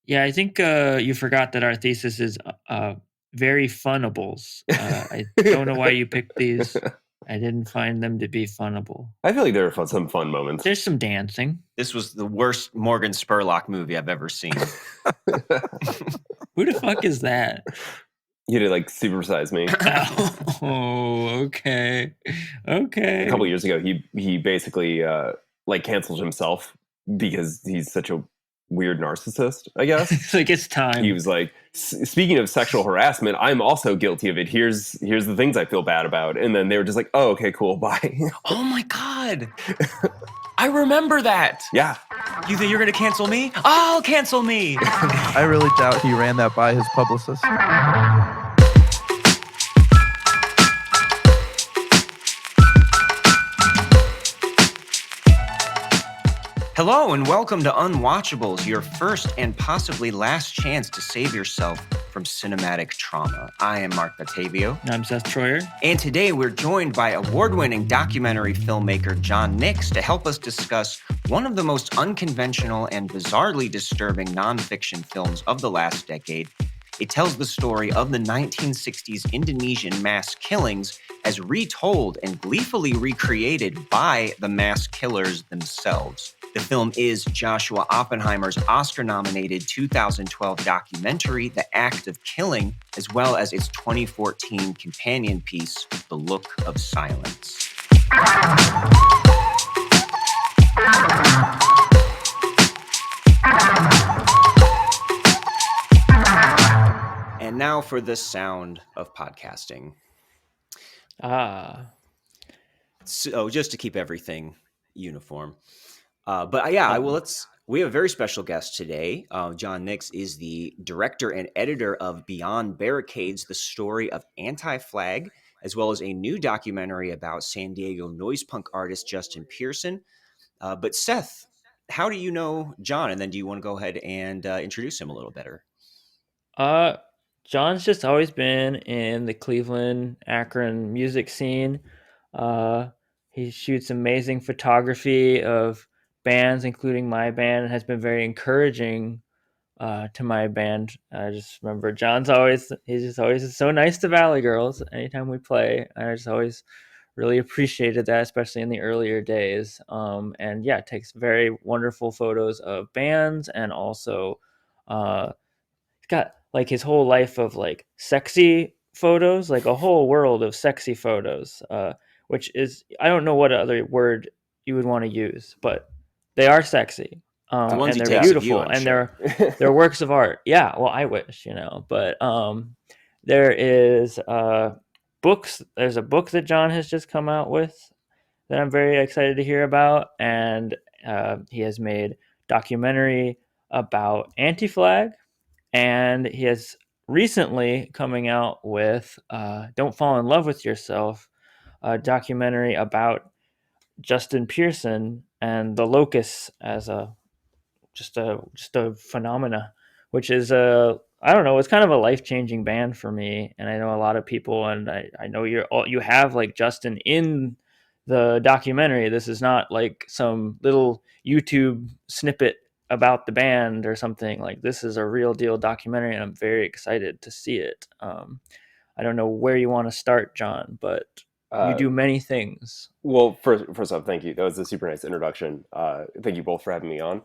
Yeah, I think you forgot that our thesis is very funnables. I don't know why you picked these. I didn't find them to be funnable. I feel like there are some fun moments. There's some dancing. This was the worst Morgan Spurlock movie I've ever seen. Who the fuck is that? You did like supersize me. Oh, okay. A couple years ago, he basically like canceled himself because he's such a weird narcissist, I guess. It's like it's time. He was like, speaking of sexual harassment, I'm also guilty of it. Here's the things I feel bad about. And then they were just like, oh, okay, cool, bye. Oh my God. I remember that. Yeah. You think you're going to cancel me? I'll cancel me. I really doubt he ran that by his publicist. Hello and welcome to Unwatchables, your first and possibly last chance to save yourself from cinematic trauma. I am Marc Dottavio. I'm Seth Troyer. And today we're joined by award-winning documentary filmmaker Jon Nix to help us discuss one of the most unconventional and bizarrely disturbing nonfiction films of the last decade. It tells the story of the 1960s Indonesian mass killings as retold and gleefully recreated by the mass killers themselves. The film is Joshua Oppenheimer's Oscar-nominated 2012 documentary, The Act of Killing, as well as its 2014 companion piece, The Look of Silence. And now for the sound of podcasting. So just to keep everything uniform. We have a very special guest today. Jon Nix is the director and editor of Beyond Barricades, the story of Anti-Flag, as well as a new documentary about San Diego noise punk artist Justin Pearson. But Seth, how do you know Jon? And then do you want to go ahead and introduce him a little better? Jon's just always been in the Cleveland, Akron music scene. He shoots amazing photography of bands, including my band, and has been very encouraging to my band. I just remember he's just always so nice to Valley Girls anytime we play. I just always really appreciated that, especially in the earlier days. And yeah, takes very wonderful photos of bands, and also he's got like his whole life of like sexy photos, like a whole world of sexy photos, which is, I don't know what other word you would want to use, but they are sexy, and they're beautiful, and they're works of art. Yeah, well, I wish, but there is books. There's a book that Jon has just come out with that I'm very excited to hear about, and he has made documentary about Anti-Flag, and he has recently coming out with Don't Fall in Love with Yourself, a documentary about Justin Pearson and the Locusts as just a phenomena, which is I don't know, it's kind of a life-changing band for me, and I know a lot of people, and I know you have like Justin in the documentary. This is not like some little YouTube snippet about the band or something. Like, this is a real deal documentary, and I'm very excited to see it. I don't know where you want to start, Jon, but you do many things. Well, first off, thank you. That was a super nice introduction. Thank you both for having me on.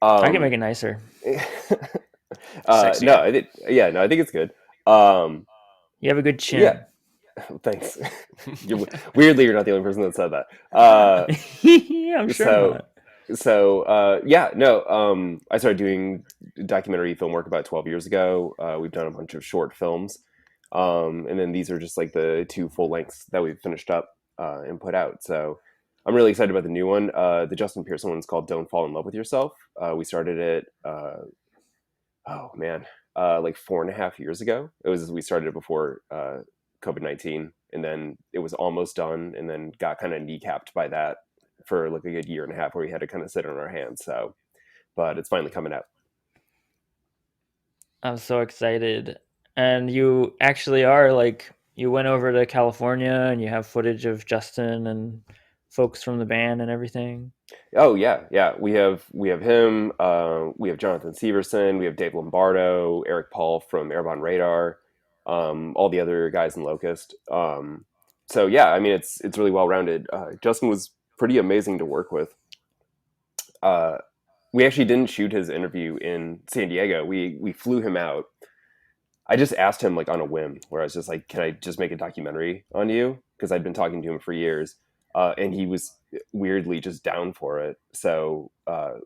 I can make it nicer. I think it's good. You have a good chin. Yeah, thanks. Weirdly, you're not the only person that said that. Yeah, I'm sure. I started doing documentary film work about 12 years ago. We've done a bunch of short films. And then these are just like the 2 full lengths that we've finished up and put out. So I'm really excited about the new one. The Justin Pearson one is called Don't Fall in Love with Yourself. We started it, like 4.5 years ago. We started it before COVID-19, and then it was almost done, and then got kind of kneecapped by that for like a good 1.5 years where we had to kind of sit on our hands. So, but it's finally coming out. I'm so excited. And you actually are, like, you went over to California and you have footage of Justin and folks from the band and everything? Oh yeah. We have him. We have Jonathan Severson. We have Dave Lombardo, Eric Paul from Airborne Radar, all the other guys in Locust. So yeah, I mean it's really well rounded. Justin was pretty amazing to work with. Uh, we actually didn't shoot his interview in San Diego. We flew him out. I just asked him like on a whim, where I was just like, "Can I just make a documentary on you?" Because I'd been talking to him for years, and he was weirdly just down for it. So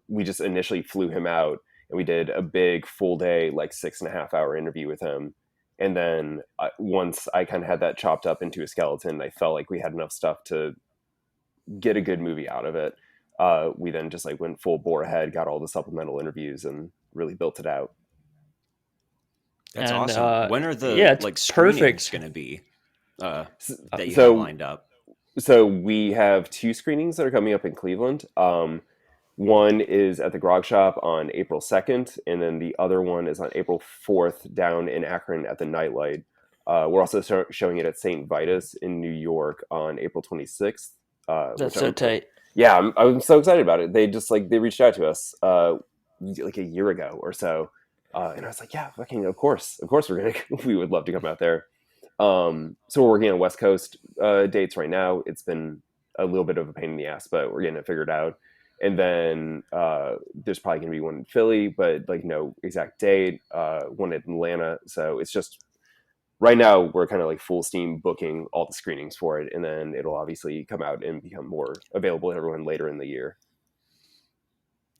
we just initially flew him out, and we did a big full day, like 6.5 hour interview with him. And then once I kind of had that chopped up into a skeleton, I felt like we had enough stuff to get a good movie out of it. We then just like went full bore ahead, got all the supplemental interviews, and really built it out. That's And awesome. When are yeah, the it's like screenings perfect. going to be that you have So lined up? So we have 2 screenings that are coming up in Cleveland. One is at the Grog Shop on April 2nd, and then the other one is on April 4th down in Akron at the Nightlight. We're also showing it at St. Vitus in New York on April 26th. That's so tight. Yeah, I'm so excited about it. They reached out to us like a year ago or so, and I was like, yeah, fucking, of course, we would love to come out there. So we're working on West Coast dates right now. It's been a little bit of a pain in the ass, but we're getting it figured out. And then there's probably going to be one in Philly, but like no exact date. One in Atlanta. So it's just right now we're kind of like full steam booking all the screenings for it, and then it'll obviously come out and become more available to everyone later in the year.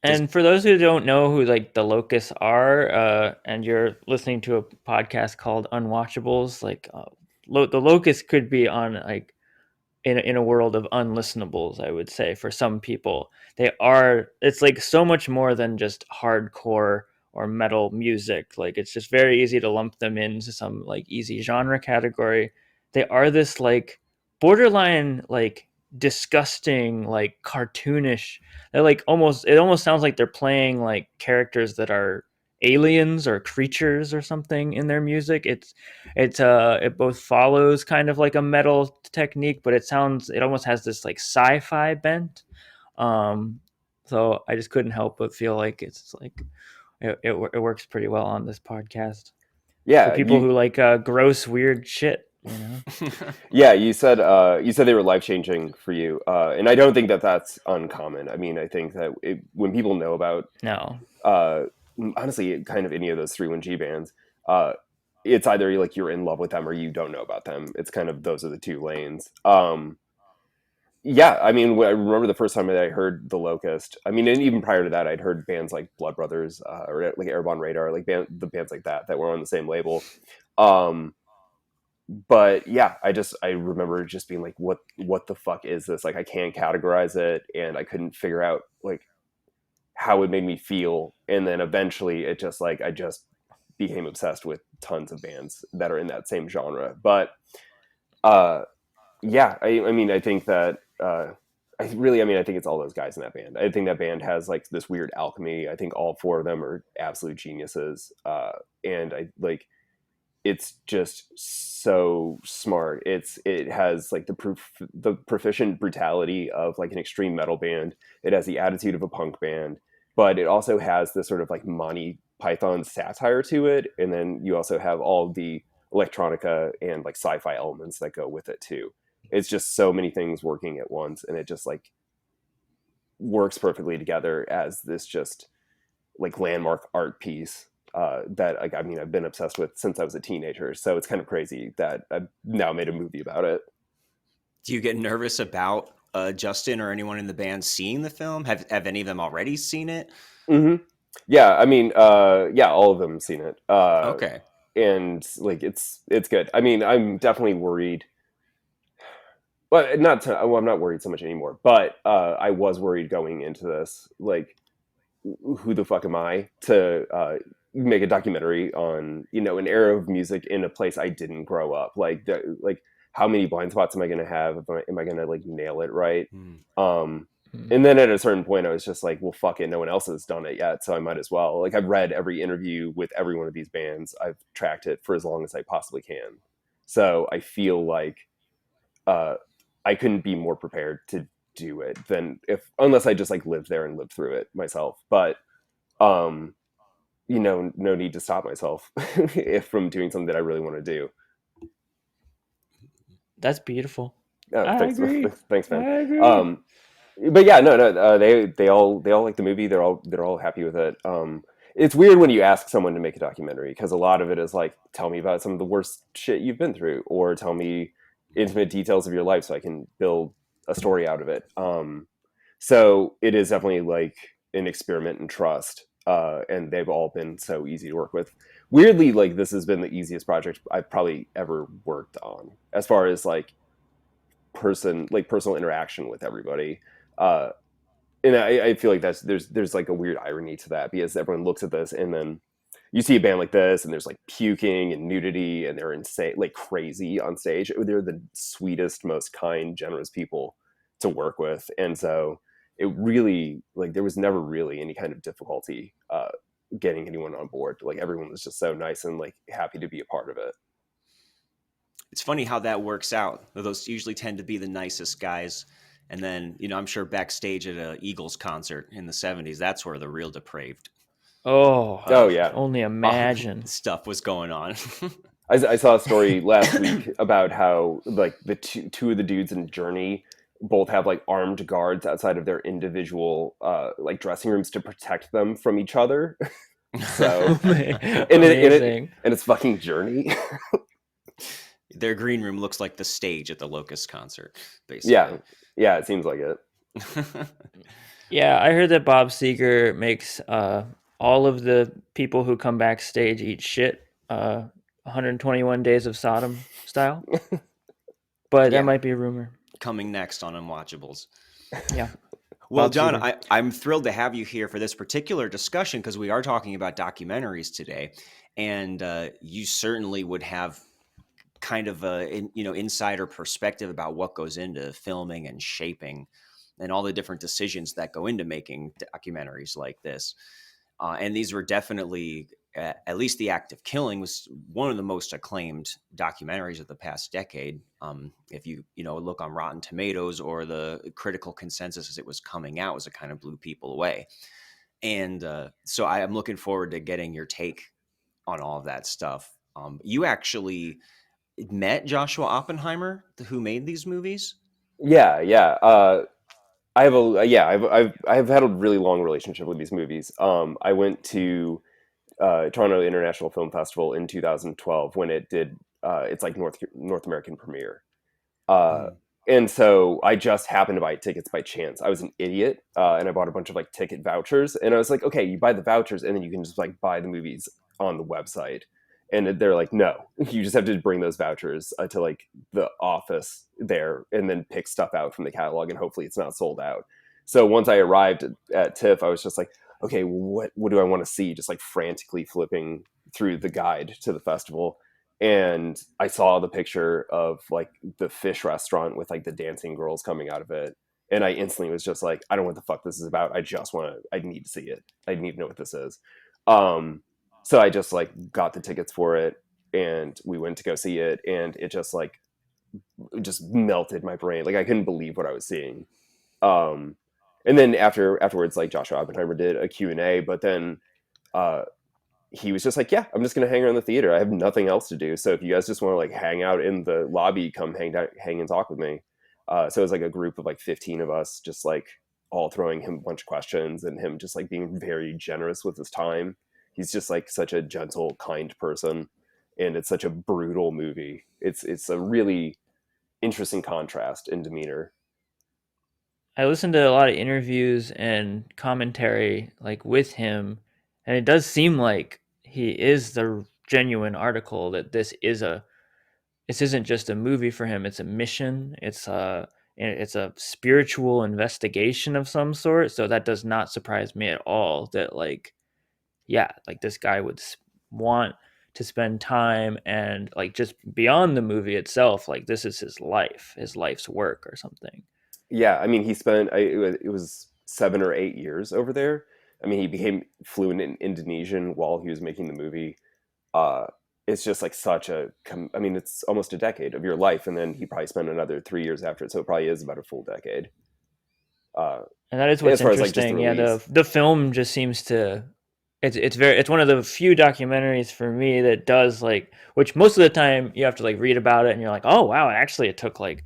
And for those who don't know who like the Locusts are, and you're listening to a podcast called Unwatchables, like the Locusts could be on like in a world of unlistenables, I would say. For some people, it's like so much more than just hardcore or metal music. Like it's just very easy to lump them into some like easy genre category. They are this like borderline like disgusting, like cartoonish. They're like it almost sounds like they're playing like characters that are aliens or creatures or something in their music. It both follows kind of like a metal technique, but it almost has this like sci-fi bent. So I just couldn't help but feel like it's like it works pretty well on this podcast for Yeah, people who like gross weird shit, you know. yeah. You said they were life changing for you, and I don't think that that's uncommon. I mean, I think that when people know about No. honestly, kind of any of those 3-1G bands, it's either like you're in love with them or you don't know about them. It's kind of those are the 2 lanes. Yeah, I mean, I remember the first time that I heard The Locust. I mean, and even prior to that, I'd heard bands like Blood Brothers or like Airborne Radar, like the bands like that were on the same label. But yeah, I remember just being like, what the fuck is this? Like, I can't categorize it, and I couldn't figure out like how it made me feel. And then eventually, it just like I just became obsessed with tons of bands that are in that same genre. But yeah, I mean, I think that I think it's all those guys in that band. I think that band has like this weird alchemy. I think all 4 of them are absolute geniuses, and it's just so smart. It has like the proficient brutality of like an extreme metal band. It has the attitude of a punk band, but it also has this sort of like Monty Python satire to it, and then you also have all the electronica and like sci-fi elements that go with it too. It's just so many things working at once, and it just like works perfectly together as this just like landmark art piece that like, I mean, I've been obsessed with since I was a teenager. So it's kind of crazy that I've now made a movie about it. Do you get nervous about Justin or anyone in the band seeing the film? Have any of them already seen it? Mm-hmm. Yeah, I mean, yeah, all of them seen it. Okay. And like it's good. I mean, I'm definitely worried. Well, I'm not worried so much anymore, but I was worried going into this. Like, who the fuck am I to make a documentary on an era of music in a place I didn't grow up? Like, how many blind spots am I going to have? Am I going to like nail it right? And then at a certain point, I was just like, well, fuck it. No one else has done it yet, so I might as well. Like, I've read every interview with every one of these bands. I've tracked it for as long as I possibly can. So I feel like I couldn't be more prepared to do it than unless I just like lived there and lived through it myself. But no need to stop myself if from doing something that I really want to do. That's beautiful. Oh, I thanks, agree. thanks, I man. agree. But yeah, no, they all like the movie. They're all happy with it. It's weird when you ask someone to make a documentary because a lot of it is like, tell me about some of the worst shit you've been through, or tell me intimate details of your life so I can build a story out of it. So it is definitely like an experiment in trust, and they've all been so easy to work with. Weirdly, like this has been the easiest project I've probably ever worked on, as far as like personal interaction with everybody. Uh, and I feel like there's like a weird irony to that because everyone looks at this and then you see a band like this and there's like puking and nudity and they're insane, like crazy on stage. They're the sweetest, most kind, generous people to work with. And so it really, like, there was never really any kind of difficulty getting anyone on board. Like everyone was just so nice and like happy to be a part of it. It's funny how that works out. Those usually tend to be the nicest guys. And then, I'm sure backstage at a Eagles concert in the 70s, that's where the real depraved Oh, Oh I can yeah. only imagine. stuff was going on. I saw a story last week about how like the two of the dudes in Journey both have like armed guards outside of their individual like dressing rooms to protect them from each other. So Amazing. and it's fucking Journey. Their green room looks like the stage at the Locust concert, basically. Yeah, it seems like it. Yeah, I heard that Bob Seger makes all of the people who come backstage eat shit, 121 Days of Sodom style. But Yeah. that might be a rumor. Coming next on Unwatchables. Yeah. Well, Bob John, Seger. I'm thrilled to have you here for this particular discussion because we are talking about documentaries today, and you certainly would have kind of a insider perspective about what goes into filming and shaping and all the different decisions that go into making documentaries like this. And these were definitely, at least The Act of Killing was one of the most acclaimed documentaries of the past decade. If you look on Rotten Tomatoes or the critical consensus as it was coming out, it kind of blew people away. And so I'm looking forward to getting your take on all of that stuff. You actually met Joshua Oppenheimer, who made these movies? Yeah. I've had a really long relationship with these movies. I went to Toronto International Film Festival in 2012 when it did its like North American premiere. And so I just happened to buy tickets by chance. I was an idiot, and I bought a bunch of like ticket vouchers. And I was like, okay, you buy the vouchers, and then you can just like buy the movies on the website. And they're like, no, you just have to bring those vouchers to like the office there, and then pick stuff out from the catalog, and hopefully it's not sold out. So once I arrived at TIFF, I was just like, okay, what do I want to see? Just like frantically flipping through the guide to the festival. And I saw the picture of like the fish restaurant with like the dancing girls coming out of it. And I instantly was just like, I don't know what the fuck this is about. I need to see it. I need to know what this is. So I just like got the tickets for it and we went to go see it. And it just melted my brain. Like I couldn't believe what I was seeing. And then afterwards, like Joshua Oppenheimer did a Q&A, but then, he was just like, yeah, I'm just going to hang around the theater. I have nothing else to do. So if you guys just want to like hang out in the lobby, come hang and talk with me. So it was like a group of like 15 of us, just like all throwing him a bunch of questions and him just like being very generous with his time. He's just like such a gentle, kind person. And it's such a brutal movie. It's a really interesting contrast in demeanor. I listened to a lot of interviews and commentary like with him, and it does seem like he is the genuine article that this isn't just a movie for him, it's a mission, it's a spiritual investigation of some sort. So that does not surprise me at all that like yeah, like this guy would want to spend time and like just beyond the movie itself, like this is his life's work or something. Yeah, I mean, he spent it was 7 or 8 years over there. I mean, he became fluent in Indonesian while he was making the movie. Uh, it's just like I mean, it's almost a decade of your life, and then he probably spent another 3 years after it, so it probably is about a full decade. And that is what's as far as like just the interesting. Yeah, release. the film just seems to it's one of the few documentaries for me that does like, which most of the time you have to like read about it and you're like, oh wow, actually it took like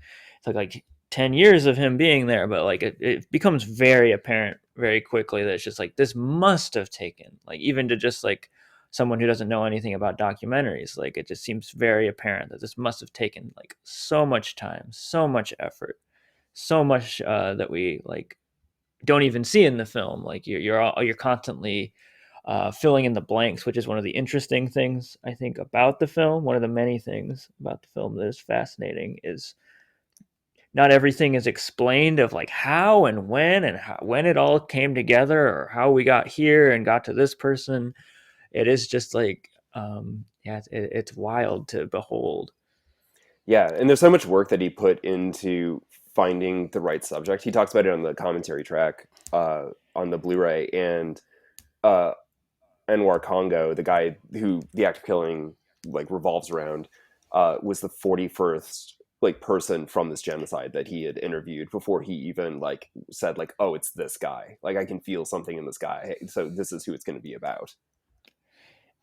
10 years of him being there, but like it becomes very apparent very quickly that it's just like this must have taken, like, even to just like someone who doesn't know anything about documentaries, like it just seems very apparent that this must have taken like so much time, so much effort, so much that we like don't even see in the film. Like you're constantly filling in the blanks, which is one of the interesting things I think about the film. One of the many things about the film that is fascinating is not everything is explained of like how and when and how, when it all came together or how we got here and got to this person. It is just like yeah, it's wild to behold. Yeah, and there's so much work that he put into finding the right subject. He talks about it on the commentary track on the Blu-ray, and uh, Anwar Congo, the guy who the act of killing like revolves around, was the 41st like person from this genocide that he had interviewed before he even like said like, oh, it's this guy. Like I can feel something in this guy, so this is who it's going to be about.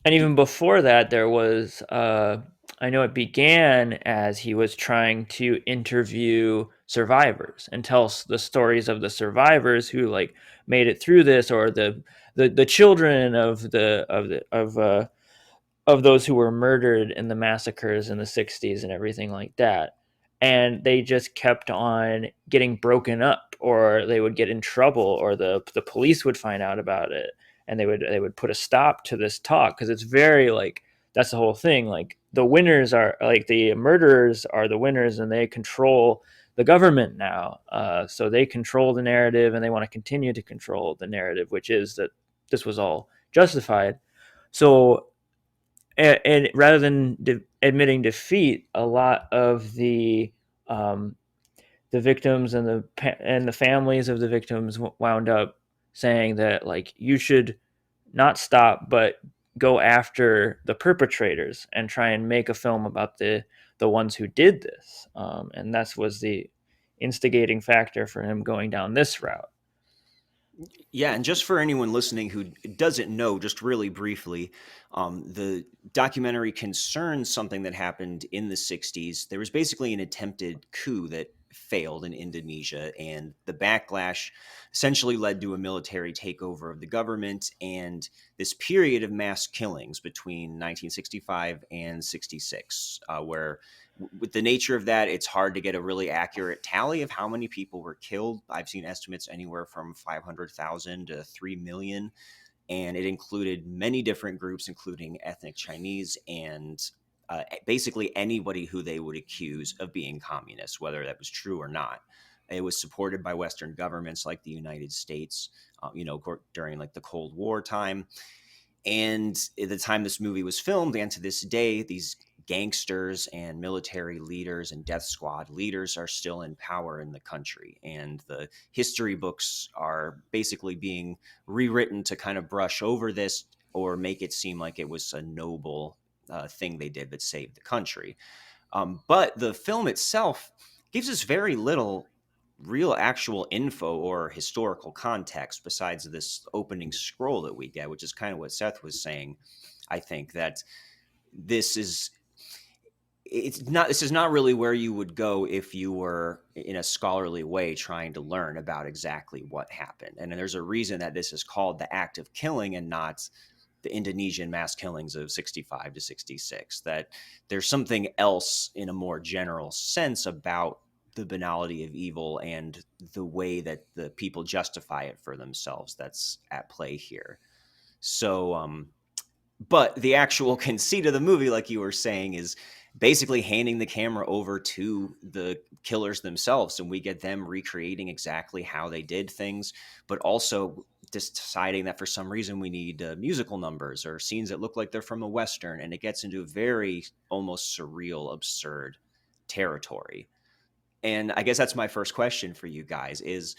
And even before that, there was, I know it began as he was trying to interview survivors and tell the stories of the survivors who like made it through this, or the children of those who were murdered in the massacres in the 60s and everything like that. And they just kept on getting broken up, or they would get in trouble, or the police would find out about it, and they would put a stop to this talk, because it's very like, that's the whole thing, like the winners are like, the murderers are the winners and they control the government now, so they control the narrative and they want to continue to control the narrative, which is that this was all justified. So and rather than admitting defeat, a lot of the victims and the families of the victims wound up saying that like, you should not stop, but go after the perpetrators and try and make a film about the ones who did this, and that was the instigating factor for him going down this route. Yeah, and just for anyone listening who doesn't know, just really briefly, the documentary concerns something that happened in the 60s. There was basically an attempted coup that failed in Indonesia, and the backlash essentially led to a military takeover of the government and this period of mass killings between 1965 and 66, where with the nature of that, it's hard to get a really accurate tally of how many people were killed. I've seen estimates anywhere from 500,000 to 3 million. And it included many different groups, including ethnic Chinese and basically anybody who they would accuse of being communist, whether that was true or not. It was supported by Western governments like the United States, during like the Cold War time. And at the time this movie was filmed, and to this day, these gangsters and military leaders and death squad leaders are still in power in the country. And the history books are basically being rewritten to kind of brush over this or make it seem like it was a noble thing they did that saved the country. But the film itself gives us very little real actual info or historical context besides this opening scroll that we get, which is kind of what Seth was saying. I think that this is this is not really where you would go if you were in a scholarly way trying to learn about exactly what happened. And there's a reason that this is called the act of killing and not the Indonesian mass killings of 65 to 66, that there's something else in a more general sense about the banality of evil and the way that the people justify it for themselves that's at play here. So, but the actual conceit of the movie, like you were saying, is basically handing the camera over to the killers themselves, and we get them recreating exactly how they did things, but also just deciding that for some reason we need musical numbers or scenes that look like they're from a Western, and it gets into very almost surreal, absurd territory. And I guess that's my first question for you guys is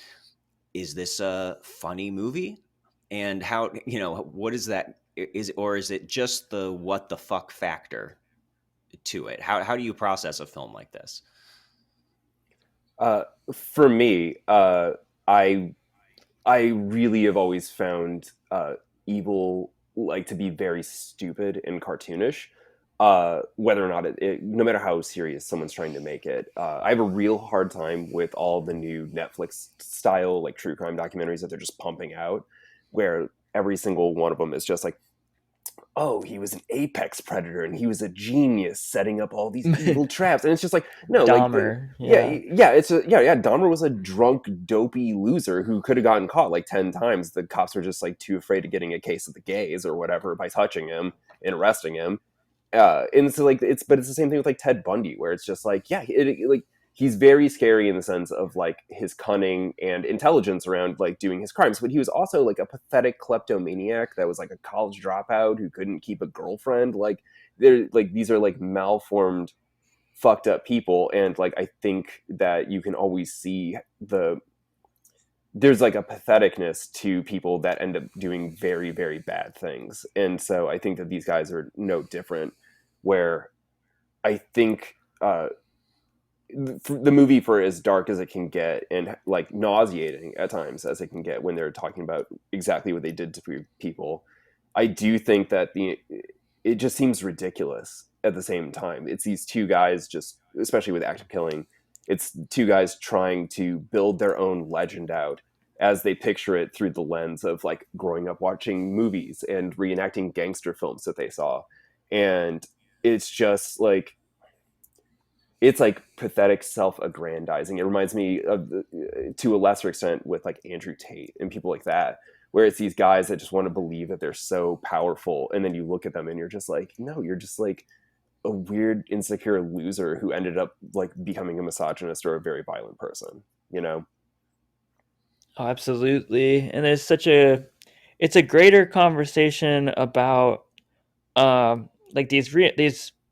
this a funny movie? And how, what is that? Or is it just the what the fuck factor to it? How do you process a film like this? For me, I I really have always found evil like to be very stupid and cartoonish. Whether or not no matter how serious someone's trying to make it, I have a real hard time with all the new Netflix style like true crime documentaries that they're just pumping out, where every single one of them is just like, oh, he was an apex predator and he was a genius setting up all these evil traps. And it's just like, no, like, Dahmer, yeah, yeah. yeah, Dahmer was a drunk, dopey loser who could have gotten caught like 10 times. The cops were just like too afraid of getting a case of the gays or whatever by touching him and arresting him. And so like but it's the same thing with like Ted Bundy, where it's just like, yeah, like he's very scary in the sense of like his cunning and intelligence around like doing his crimes, but he was also like a pathetic kleptomaniac that was like a college dropout who couldn't keep a girlfriend. Like they're like, these are like malformed, fucked up people, and like I think that you can always see there's like a patheticness to people that end up doing very, very bad things. And so I think that these guys are no different, where I think the movie, for as dark as it can get and like nauseating at times as it can get when they're talking about exactly what they did to people, I do think that it just seems ridiculous at the same time. It's these two guys, just especially with active killing, it's two guys trying to build their own legend out as they picture it through the lens of like growing up watching movies and reenacting gangster films that they saw. And it's just like, it's like pathetic self-aggrandizing. It reminds me of, to a lesser extent, with like Andrew Tate and people like that, where it's these guys that just want to believe that they're so powerful, and then you look at them and you're just like, no, you're just like a weird, insecure loser who ended up like becoming a misogynist or a very violent person, you know? Oh, absolutely. And it's a greater conversation about like these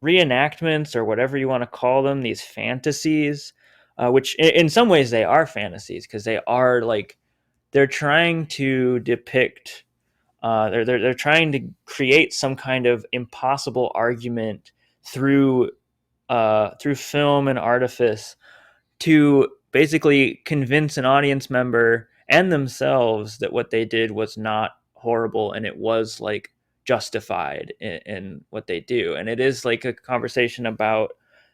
reenactments or whatever you want to call them, these fantasies, which in some ways they are fantasies because they are like they're trying to depict, they're trying to create some kind of impossible argument through through film and artifice to basically convince an audience member and themselves that what they did was not horrible and it was like justified in what they do. And it is like a conversation about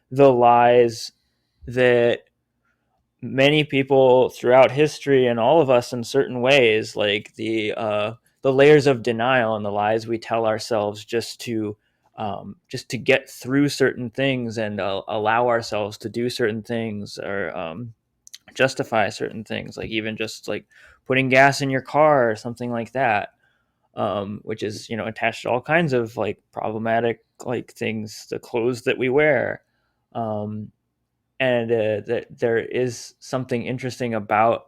the lies that many people throughout history and all of us in certain ways, like the layers of denial and the lies we tell ourselves just to get through certain things and allow ourselves to do certain things or justify certain things, like even just like putting gas in your car or something like that, which is, you know, attached to all kinds of like problematic like things, the clothes that we wear. And that there is something interesting about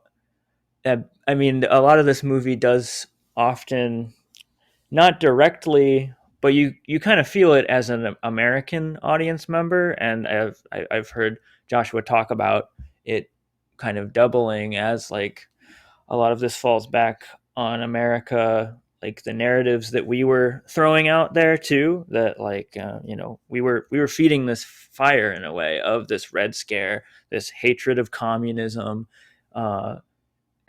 I mean, a lot of this movie does often not directly, but you kind of feel it as an American audience member, and I've heard Joshua talk about it kind of doubling as like a lot of this falls back on America, like the narratives that we were throwing out there too, that like you know, we were feeding this fire in a way of this Red Scare, this hatred of communism, uh,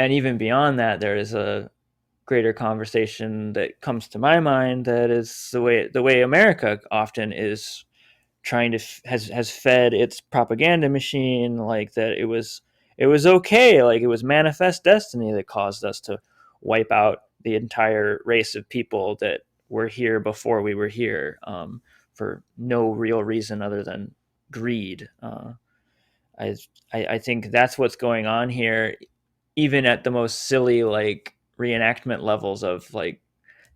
and even beyond that, there is a greater conversation that comes to my mind that is the way America often is trying to has fed its propaganda machine, like that it was okay, like it was manifest destiny that caused us to wipe out the entire race of people that were here before we were here, for no real reason other than greed. I, I think that's what's going on here, even at the most silly like reenactment levels of like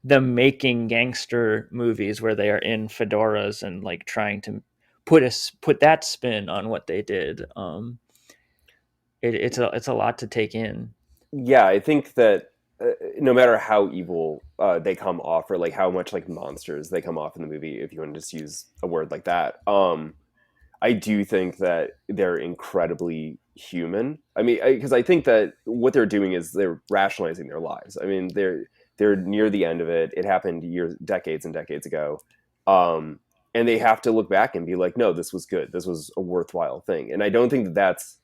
them making gangster movies where they are in fedoras and like trying to put that spin on what they did. It's a lot to take in. Yeah, I think that no matter how evil they come off, or like how much like monsters they come off in the movie, if you want to just use a word like that, I do think that they're incredibly human. I mean, because I think that what they're doing is they're rationalizing their lives. I mean, they're near the end of it. It happened decades and decades ago, and they have to look back and be like, no, this was good. This was a worthwhile thing. And I don't think that that's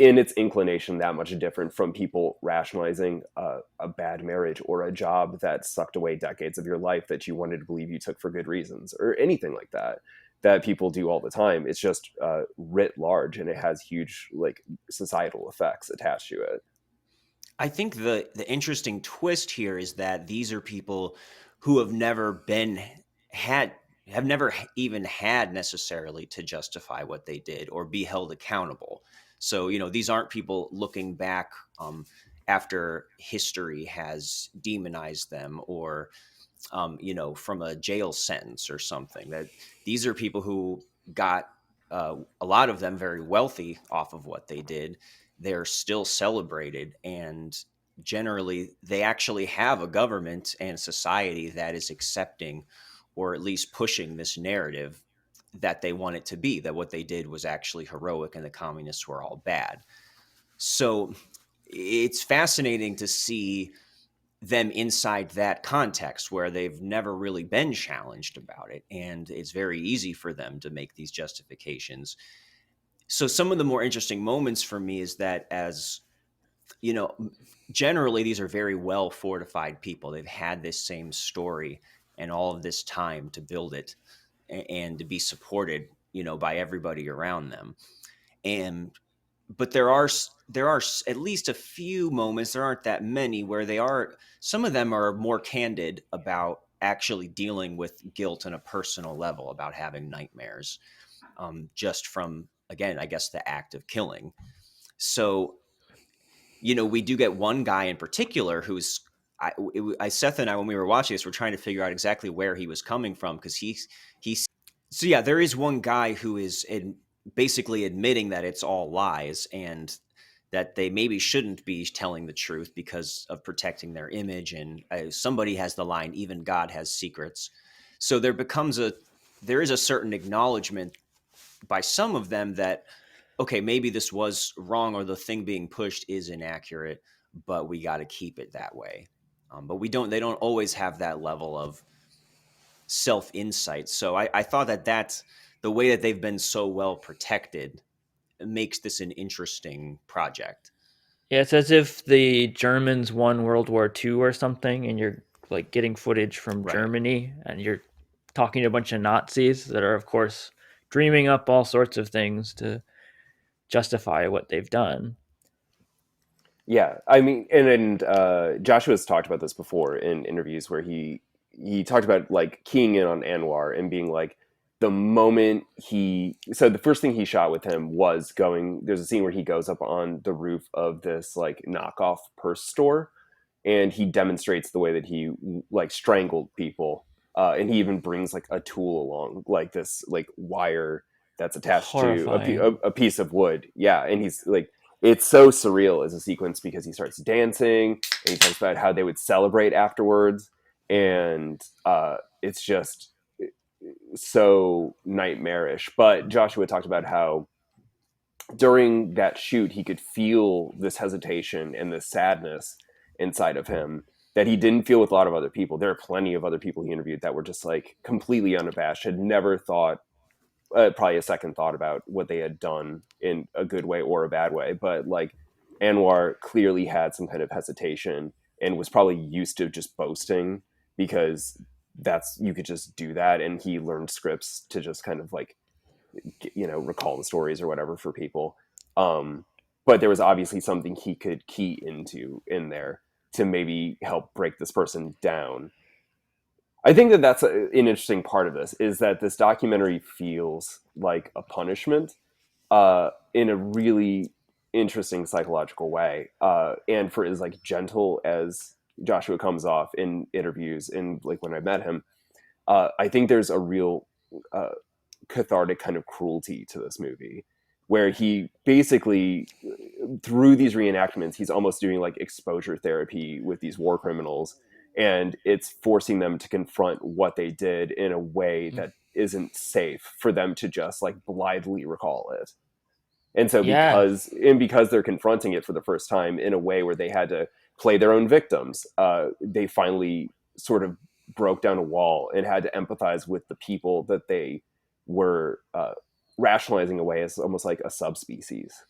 in its inclination that much different from people rationalizing a bad marriage or a job that sucked away decades of your life that you wanted to believe you took for good reasons, or anything like that people do all the time. It's just writ large, and it has huge like societal effects attached to it. I think the interesting twist here is that these are people who have never been had have never even had necessarily to justify what they did or be held accountable. So, these aren't people looking back after history has demonized them, or from a jail sentence or something. That these are people who got a lot of them very wealthy off of what they did. They're still celebrated, and generally, they actually have a government and society that is accepting, or at least pushing, this narrative that they want it to be, that what they did was actually heroic and the communists were all bad. So it's fascinating to see them inside that context where they've never really been challenged about it. And it's very easy for them to make these justifications. So some of the more interesting moments for me is that, as you know, generally these are very well fortified people. They've had this same story and all of this time to build it, and to be supported, by everybody around them. And but there are at least a few moments, there aren't that many, where some of them are more candid about actually dealing with guilt on a personal level, about having nightmares, just from, again, I guess, the act of killing. So, we do get one guy in particular who's, Seth and I, when we were watching this, were trying to figure out exactly where he was coming from, because so yeah, there is one guy who is basically admitting that it's all lies, and that they maybe shouldn't be telling the truth because of protecting their image. And somebody has the line, "Even God has secrets." So there is a certain acknowledgement by some of them that, okay, maybe this was wrong, or the thing being pushed is inaccurate, but we got to keep it that way. But they don't always have that level of self-insight. So I thought that's the way that they've been so well protected makes this an interesting project. Yeah, it's as if the Germans won World War II or something, and you're like getting footage from Right. Germany, and you're talking to a bunch of Nazis that are, of course, dreaming up all sorts of things to justify what they've done. Yeah, I mean, and Joshua's talked about this before in interviews where he talked about like keying in on Anwar and being like, the moment so the first thing he shot with him was there's a scene where he goes up on the roof of this like knockoff purse store, and he demonstrates the way that he like strangled people, and he even brings like a tool along, like this like wire that's attached to Horrifying. a piece of wood. Yeah, and he's like, it's so surreal as a sequence because he starts dancing and he talks about how they would celebrate afterwards, and it's just so nightmarish. But Joshua talked about how during that shoot he could feel this hesitation and this sadness inside of him that he didn't feel with a lot of other people. There are plenty of other people he interviewed that were just like completely unabashed, had never thought, probably a second thought about what they had done in a good way or a bad way. But like Anwar clearly had some kind of hesitation and was probably used to just boasting, because you could just do that. And he learned scripts to just kind of like, recall the stories or whatever for people. But there was obviously something he could key into in there to maybe help break this person down. I think that that's an interesting part of this, is that this documentary feels like a punishment in a really interesting psychological way. And for as like gentle as Joshua comes off in interviews and like when I met him, I think there's a real cathartic kind of cruelty to this movie, where he basically, through these reenactments, he's almost doing like exposure therapy with these war criminals, and it's forcing them to confront what they did in a way that isn't safe for them to just like blithely recall it. And so Yeah, because they're confronting it for the first time in a way where they had to play their own victims, they finally sort of broke down a wall and had to empathize with the people that they were rationalizing away as almost like a subspecies.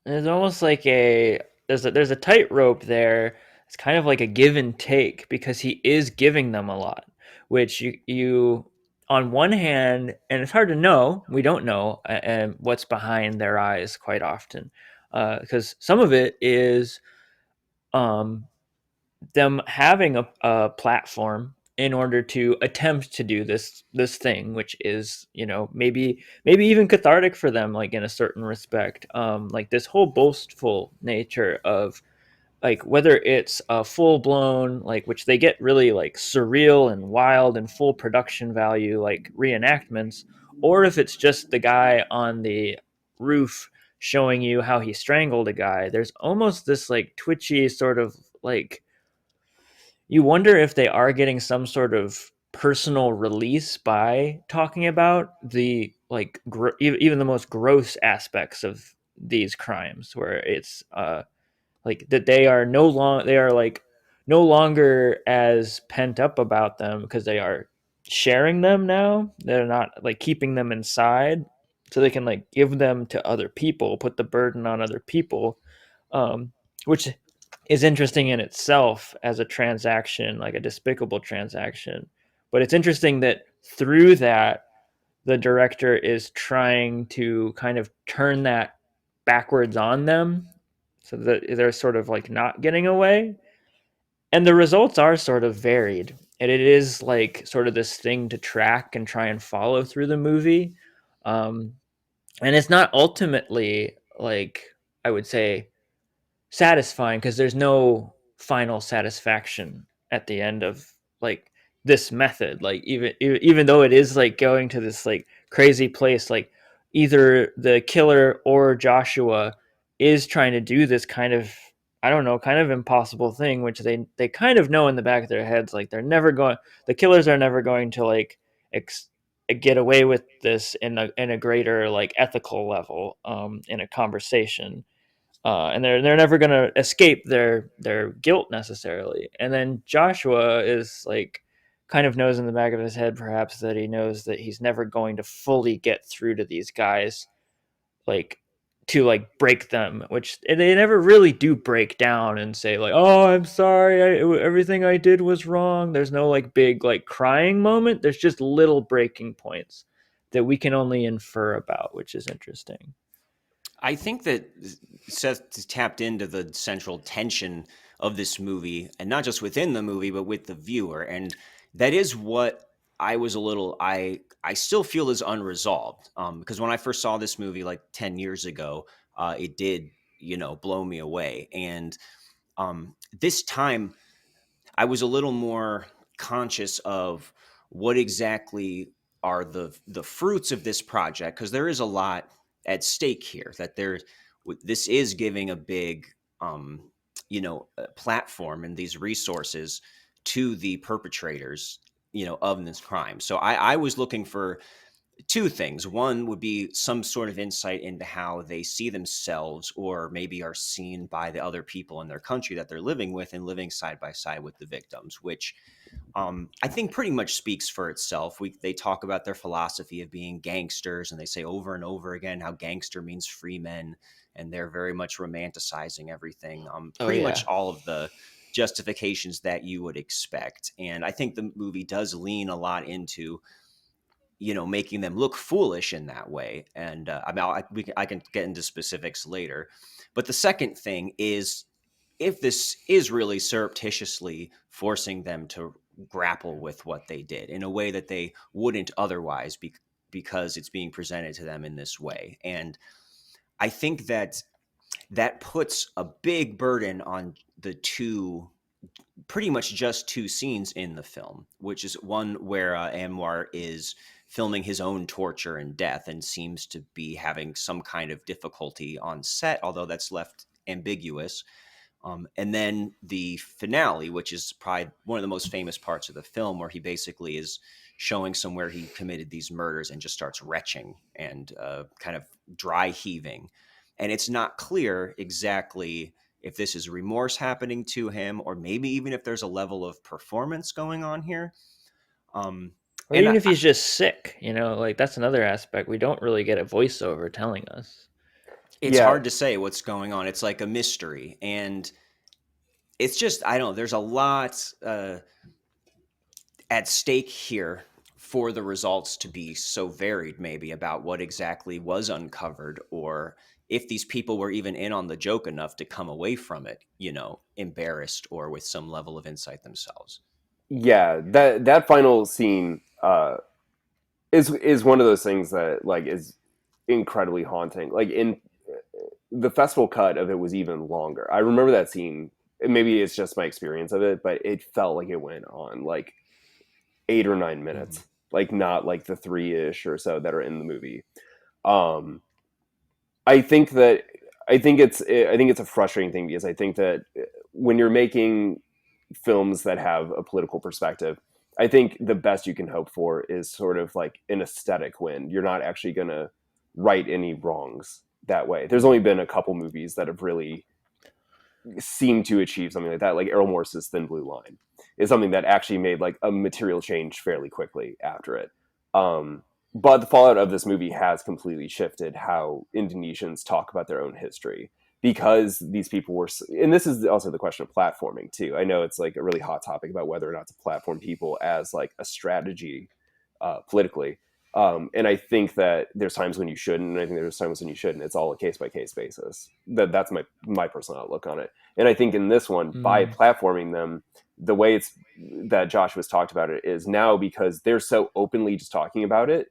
there's almost like there's a tightrope there. It's kind of like a give and take because he is giving them a lot, which you on one hand, and it's hard to know. We don't know what's behind their eyes quite often, because some of it is um, them having a platform in order to attempt to do this thing, which is, maybe even cathartic for them, like in a certain respect, like this whole boastful nature of, like, whether it's a full blown, like, which they get really like surreal and wild and full production value, like reenactments, or if it's just the guy on the roof showing you how he strangled a guy. There's almost this like twitchy sort of, like, you wonder if they are getting some sort of personal release by talking about the, like, even the most gross aspects of these crimes, where it's like that they are like no longer as pent up about them because they are sharing them now. They're not like keeping them inside, so they can like give them to other people, put the burden on other people, which is interesting in itself as a transaction, like a despicable transaction. But it's interesting that through that, the director is trying to kind of turn that backwards on them so that they're sort of like not getting away. And the results are sort of varied. And it is like sort of this thing to track and try and follow through the movie. Um, and it's not ultimately, like, I would say, satisfying, because there's no final satisfaction at the end of, like, this method. Like, even though it is like going to this like crazy place, like either the killer or Joshua is trying to do this kind of, I don't know, kind of impossible thing, which they kind of know in the back of their heads, like the killers are never going to like get away with this in a greater like ethical level, in a conversation, and they're never gonna escape their guilt necessarily. And then Joshua is like, kind of knows in the back of his head, perhaps, that he knows that he's never going to fully get through to these guys, like, to like break them, which they never really do break down and say like, oh, I'm sorry, everything I did was wrong. There's no like big like crying moment. There's just little breaking points that we can only infer about, which is interesting. I think that Seth tapped into the central tension of this movie, and not just within the movie, but with the viewer. And that is what I still feel is unresolved. Because when I first saw this movie like 10 years ago, it did, blow me away. And this time I was a little more conscious of what exactly are the fruits of this project, because there is a lot at stake here. This is giving a big platform and these resources to the perpetrators, of this crime. So I was looking for two things. One would be some sort of insight into how they see themselves, or maybe are seen by the other people in their country that they're living with and living side by side with the victims, which I think pretty much speaks for itself. They talk about their philosophy of being gangsters, and they say over and over again how gangster means free men, and they're very much romanticizing everything. Oh Pretty yeah. much all of the justifications that you would expect. And I think the movie does lean a lot into making them look foolish in that way. And I mean, I can get into specifics later. But the second thing is, if this is really surreptitiously forcing them to grapple with what they did in a way that they wouldn't otherwise, because it's being presented to them in this way. And I think that puts a big burden on the pretty much just two scenes in the film, which is one where Anwar is filming his own torture and death and seems to be having some kind of difficulty on set, although that's left ambiguous. And then the finale, which is probably one of the most famous parts of the film, where he basically is showing somewhere he committed these murders and just starts retching and kind of dry heaving. And it's not clear exactly if this is remorse happening to him, or maybe even if there's a level of performance going on here. Um, Or and even if he's just sick, like, that's another aspect. We don't really get a voiceover telling us. It's Yeah, hard to say what's going on. It's like a mystery, and it's just I don't know. There's a lot at stake here for the results to be so varied, maybe about what exactly was uncovered, or if these people were even in on the joke enough to come away from it, embarrassed or with some level of insight themselves. yeah. That final scene is one of those things that like is incredibly haunting. Like in the festival cut of it was even longer. I remember that scene. Maybe it's just my experience of it, but it felt like it went on like 8 or 9 minutes, Mm-hmm. like not like the 3-ish or so that are in the movie. Um, I think that I think it's a frustrating thing because I think that when you're making films that have a political perspective, I think the best you can hope for is sort of like an aesthetic win. You're not actually going to right any wrongs that way. There's only been a couple movies that have really seem to achieve something like that, like Errol Morris's Thin Blue Line is something that actually made like a material change fairly quickly after it. But the fallout of this movie has completely shifted how Indonesians talk about their own history because these people were, and this is also the question of platforming too. I know it's like a really hot topic about whether or not to platform people as like a strategy politically. And I think that there's times when you shouldn't, and I think there's times when you shouldn't. It's all a case by case basis. That's my personal outlook on it. And I think in this one, by Mm. platforming them, the way it's that Josh was talked about it is now because they're so openly just talking about it,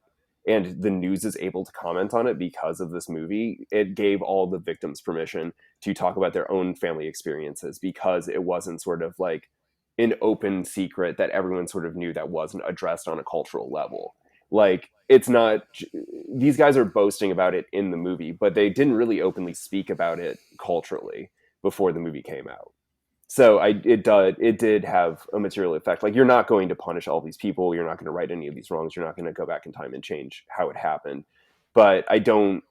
and the news is able to comment on it because of this movie. It gave all the victims permission to talk about their own family experiences because it wasn't sort of like an open secret that everyone sort of knew that wasn't addressed on a cultural level. Like it's not these guys are boasting about it in the movie, but they didn't really openly speak about it culturally before the movie came out. So it did have a material effect. Like you're not going to punish all these people, you're not going to right any of these wrongs, you're not going to go back in time and change how it happened. But I don't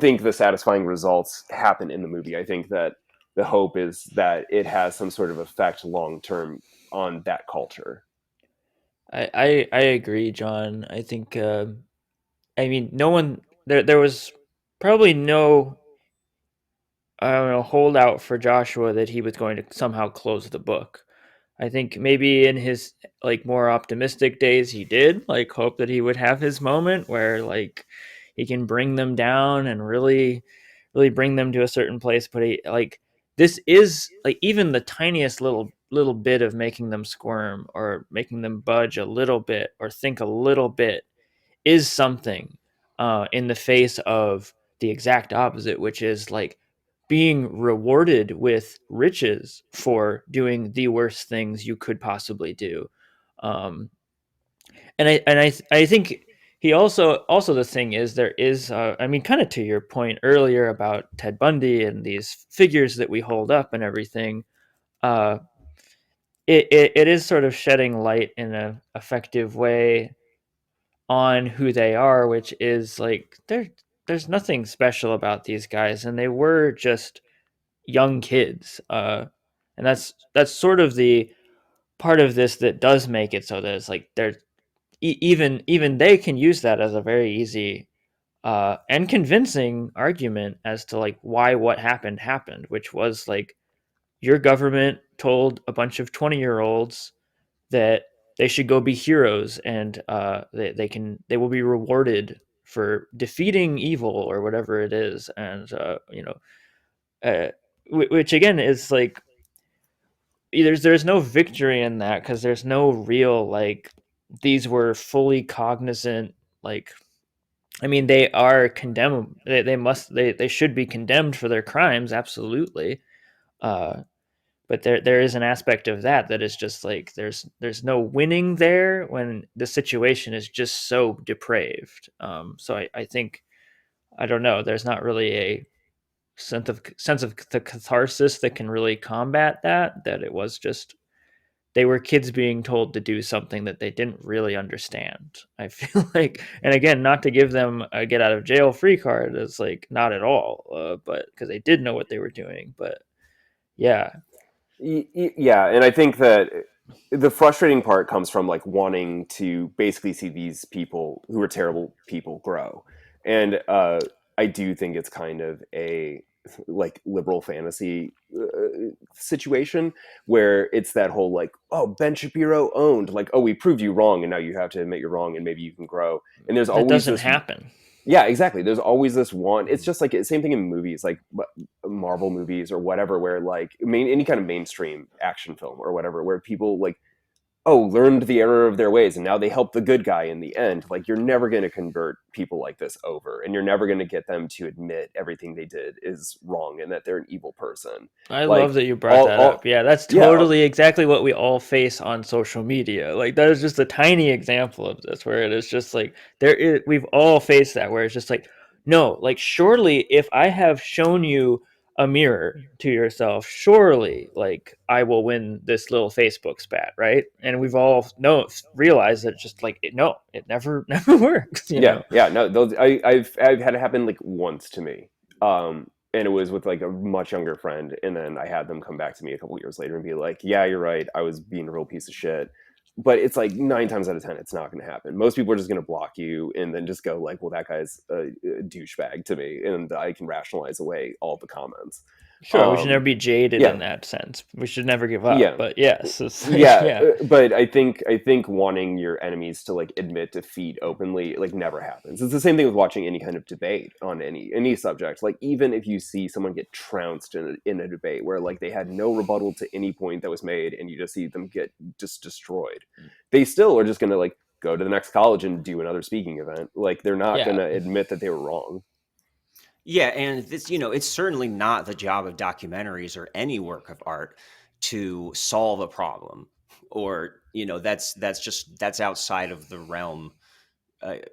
think the satisfying results happen in the movie. I think that the hope is that it has some sort of effect long term on that culture. I agree, John. I think I mean no one there was probably no I don't know holdout for Joshua that he was going to somehow close the book. I think maybe in his like more optimistic days he did like hope that he would have his moment where like he can bring them down and really bring them to a certain place, but he like this is like even the tiniest little bit of making them squirm or making them budge a little bit or think a little bit is something in the face of the exact opposite, which is like being rewarded with riches for doing the worst things you could possibly do. Um, I think he also the thing is there is I mean kind of to your point earlier about Ted Bundy and these figures that we hold up and everything. Uh, it is sort of shedding light in a effective way on who they are, which is like there's nothing special about these guys, and they were just young kids, and that's sort of the part of this that does make it so that it's like they're even they can use that as a very easy and convincing argument as to like why what happened, which was like your government told a bunch of 20-year-olds that they should go be heroes and they will be rewarded for defeating evil or whatever it is, and uh, which again is like there's no victory in that because there's no real like these were fully cognizant like I mean they are condemned they should be condemned for their crimes absolutely, uh but there is an aspect of that that is just like there's no winning there when the situation is just so depraved. So I think I don't know there's not really a sense of the catharsis that can really combat that it was just they were kids being told to do something that they didn't really understand. I feel like, and again, not to give them a get out of jail free card is like not at all, but because they did know what they were doing. But yeah, Yeah, and I think that the frustrating part comes from like wanting to basically see these people who are terrible people grow, and I do think it's kind of a like liberal fantasy situation where it's that whole like, oh, Ben Shapiro owned, like, oh, we proved you wrong and now you have to admit you're wrong and maybe you can grow. And there's That always doesn't this, happen. yeah, exactly. There's always this one. It's just like same thing in movies, like Marvel movies or whatever, where like any kind of mainstream action film or whatever, where people like, oh, learned the error of their ways and now they help the good guy in the end. Like, you're never going to convert people like this over, and you're never going to get them to admit everything they did is wrong and that they're an evil person. I love Like, that you brought that up. Yeah, that's yeah, totally exactly what we all face on social media. Like that is just a tiny example of this where it is just like we've all faced that where it's just like, no, like surely if I have shown you a mirror to yourself, surely like I will win this little Facebook spat, right? And we've all realized that just like no, it never works, you know. yeah. No, those I've had it happen like once to me. And it was with like a much younger friend, and then I had them come back to me a couple years later and be like, yeah, you're right, I was being a real piece of shit. But it's like 9 times out of 10 it's not going to happen. Most people are just going to block you and then just go like, well, that guy's a douchebag to me, and I can rationalize away all the comments. Sure, we should never be jaded Yeah. in that sense. We should never give up. Yeah. But yes, it's like, Yeah, but I think wanting your enemies to like admit defeat openly like never happens. It's the same thing with watching any kind of debate on any subject. Like, even if you see someone get trounced in a debate where like they had no rebuttal to any point that was made, and you just see them get just destroyed, they still are just going to like go to the next college and do another speaking event. Like, they're not going to admit that they were wrong. Yeah, and this, it's certainly not the job of documentaries or any work of art to solve a problem, or that's outside of the realm,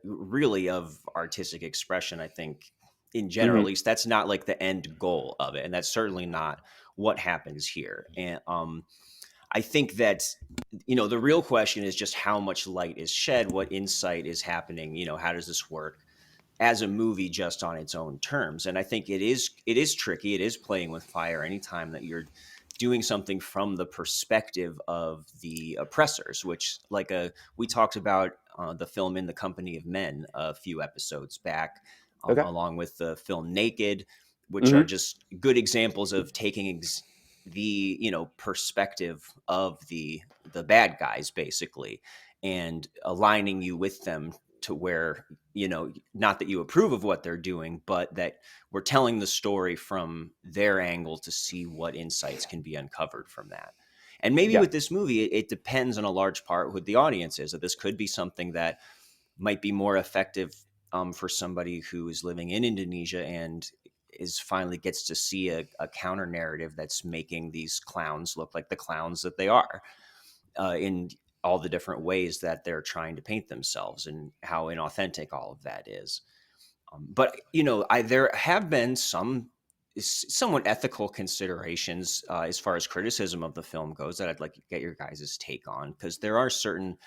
really, of artistic expression. I think, in general, at least, that's not like the end goal of it, and that's certainly not what happens here. And I think that the real question is just how much light is shed, what insight is happening. How does this work as a movie just on its own terms? And I think it is tricky. It is playing with fire anytime that you're doing something from the perspective of the oppressors, which we talked about the film In the Company of Men a few episodes back, along with the film Naked, which are just good examples of taking the perspective of the bad guys, basically, and aligning you with them to where, not that you approve of what they're doing, but that we're telling the story from their angle to see what insights can be uncovered from that. And maybe with this movie, it depends on a large part who the audience is, that this could be something that might be more effective for somebody who is living in Indonesia and finally gets to see a counter narrative that's making these clowns look like the clowns that they are, in all the different ways that they're trying to paint themselves and how inauthentic all of that is. But there have been some somewhat ethical considerations as far as criticism of the film goes that I'd like to get your guys' take on, because there are certain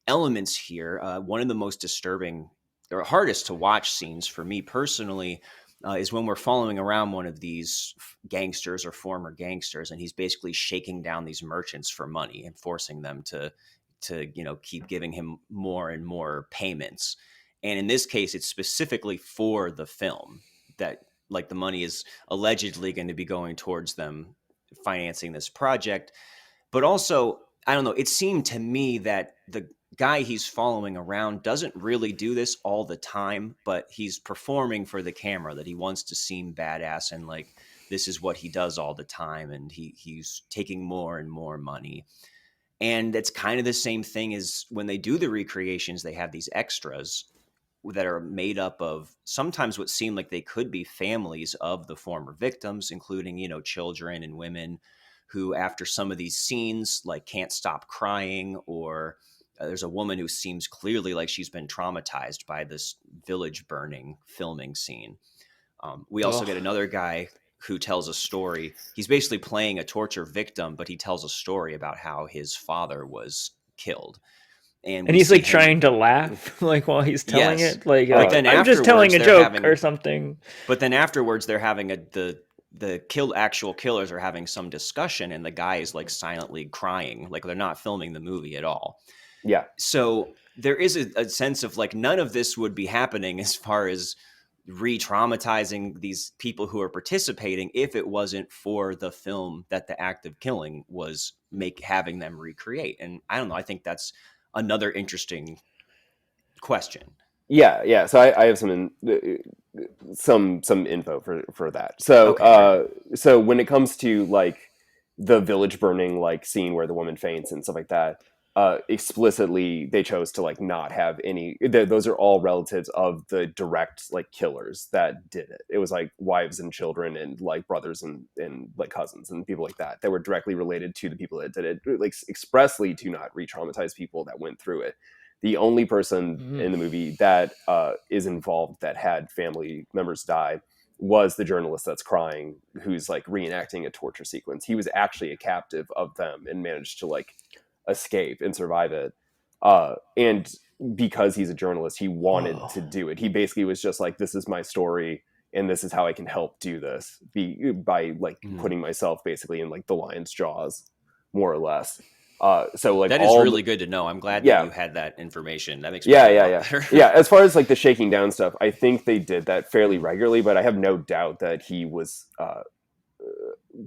elements here. One of the most disturbing or hardest to watch scenes for me personally is when we're following around one of these gangsters or former gangsters, and he's basically shaking down these merchants for money and forcing them to keep giving him more and more payments. And in this case, it's specifically for the film that like the money is allegedly going to be going towards them financing this project. But also, I don't know, it seemed to me that the guy he's following around doesn't really do this all the time, but he's performing for the camera that he wants to seem badass and like this is what he does all the time, and he's taking more and more money. And it's kind of the same thing as when they do the recreations. They have these extras that are made up of sometimes what seem like they could be families of the former victims, including children and women who, after some of these scenes, like can't stop crying, or there's a woman who seems clearly like she's been traumatized by this village burning filming scene. We also get another guy who tells a story. He's basically playing a torture victim, but he tells a story about how his father was killed. And he's like trying to laugh like while he's telling it. Like, then I'm just telling a joke or something. But then afterwards they're having the actual killers are having some discussion, and the guy is like silently crying, like they're not filming the movie at all. Yeah. So there is a sense of like none of this would be happening as far as re-traumatizing these people who are participating if it wasn't for the film that the act of killing was having them recreate. And I don't know, I think that's another interesting question. Yeah. So I have some info for that. So Okay, great. so when it comes to like the village burning like scene where the woman faints and stuff like that, explicitly they chose to like not have any. Those are all relatives of the direct like killers that did it. It was like wives and children and like brothers and like cousins and people like that that were directly related to the people that did it, like expressly to not re-traumatize people that went through it. The only person in the movie that is involved that had family members die was the journalist that's crying, who's like reenacting a torture sequence. He was actually a captive of them and managed to like escape and survive it. And because he's a journalist, he wanted to do it. He basically was just like, this is my story and this is how I can help do this by like putting myself basically in like the lion's jaws, more or less. So like that is really good to know. I'm glad that you had that information. That makes me feel a lot better. Yeah. As far as like the shaking down stuff, I think they did that fairly regularly, but I have no doubt that he was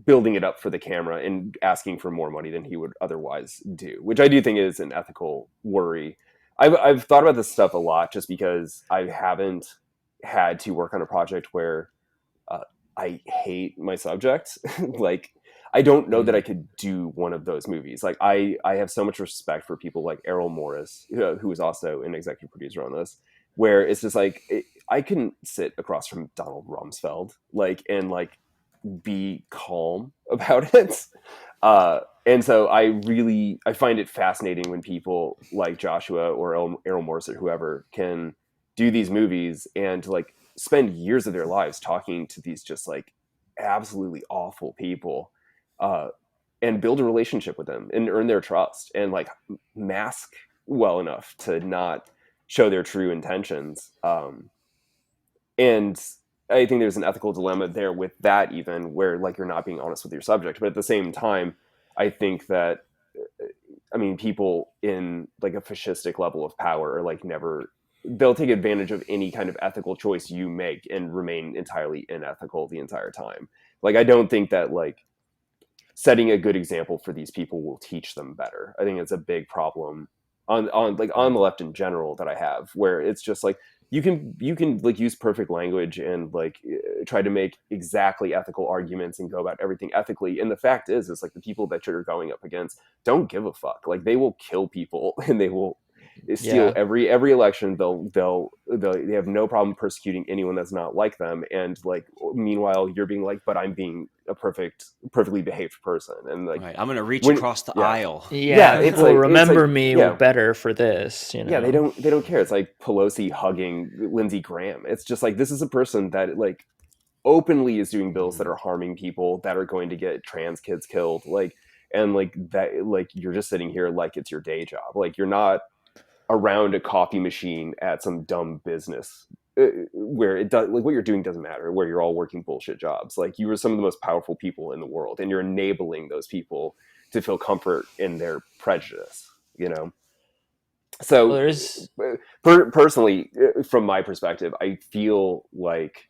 building it up for the camera and asking for more money than he would otherwise do, which I do think is an ethical worry. I've thought about this stuff a lot just because I haven't had to work on a project where I hate my subject. Like, I don't know that I could do one of those movies. Like, I have so much respect for people like Errol Morris, who is also an executive producer on this, where it's just like, I couldn't sit across from Donald Rumsfeld, like, and like be calm about it. And so I find it fascinating when people like Joshua or Errol Morris or whoever can do these movies and like spend years of their lives talking to these just like absolutely awful people, and build a relationship with them and earn their trust and like mask well enough to not show their true intentions. And I think there's an ethical dilemma there with that, even where like you're not being honest with your subject. But at the same time, I think that, I mean, people in like a fascistic level of power are like they'll take advantage of any kind of ethical choice you make and remain entirely unethical the entire time. Like, I don't think that like setting a good example for these people will teach them better. I think it's a big problem on the left in general that I have, where it's just like, you can like use perfect language and like try to make exactly ethical arguments and go about everything ethically. And the fact is like the people that you're going up against don't give a fuck. Like, they will kill people and they will steal every election. They have no problem persecuting anyone that's not like them. And like, meanwhile, you're being like, but I'm being a perfectly behaved person. And like, right, I'm going to reach across the aisle. It's well, like, remember it's like, me better for this, you know? Yeah, they don't care. It's like Pelosi hugging Lindsey Graham. It's just like, this is a person that like openly is doing bills that are harming people, that are going to get trans kids killed. Like, and like that, like, you're just sitting here like it's your day job. Like, you're not around a coffee machine at some dumb business where it does, like, what you're doing doesn't matter, where you're all working bullshit jobs. Like, you are some of the most powerful people in the world, and you're enabling those people to feel comfort in their prejudice, you know? So personally, from my perspective, I feel like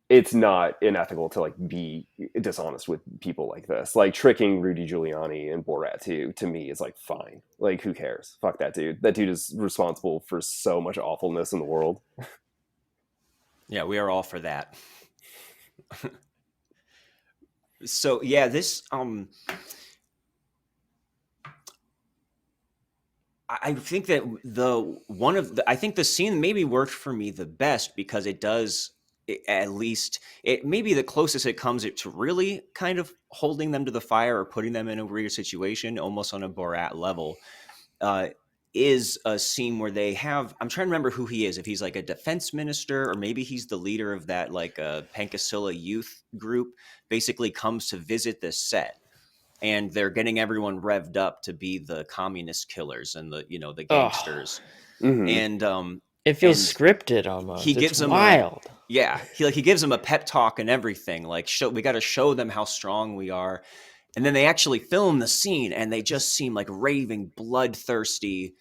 it's not unethical to like be dishonest with people like this. Like, tricking Rudy Giuliani and Borat to me is like, fine. Like, who cares? Fuck that dude. That dude is responsible for so much awfulness in the world. Yeah, we are all for that. So yeah, this I think that I think the scene maybe worked for me the best because it does, at least it may be the closest it comes to really kind of holding them to the fire or putting them in a weird situation, almost on a Borat level. Is a scene where they have, I'm trying to remember who he is, if he's like a defense minister or maybe he's the leader of that like a Pankasila youth group, basically comes to visit this set. And they're getting everyone revved up to be the communist killers and the gangsters. And it feels scripted almost. He gives them wild. He gives them a pep talk and everything. Like, we got to show them how strong we are. And then they actually film the scene, and they just seem like raving, bloodthirsty,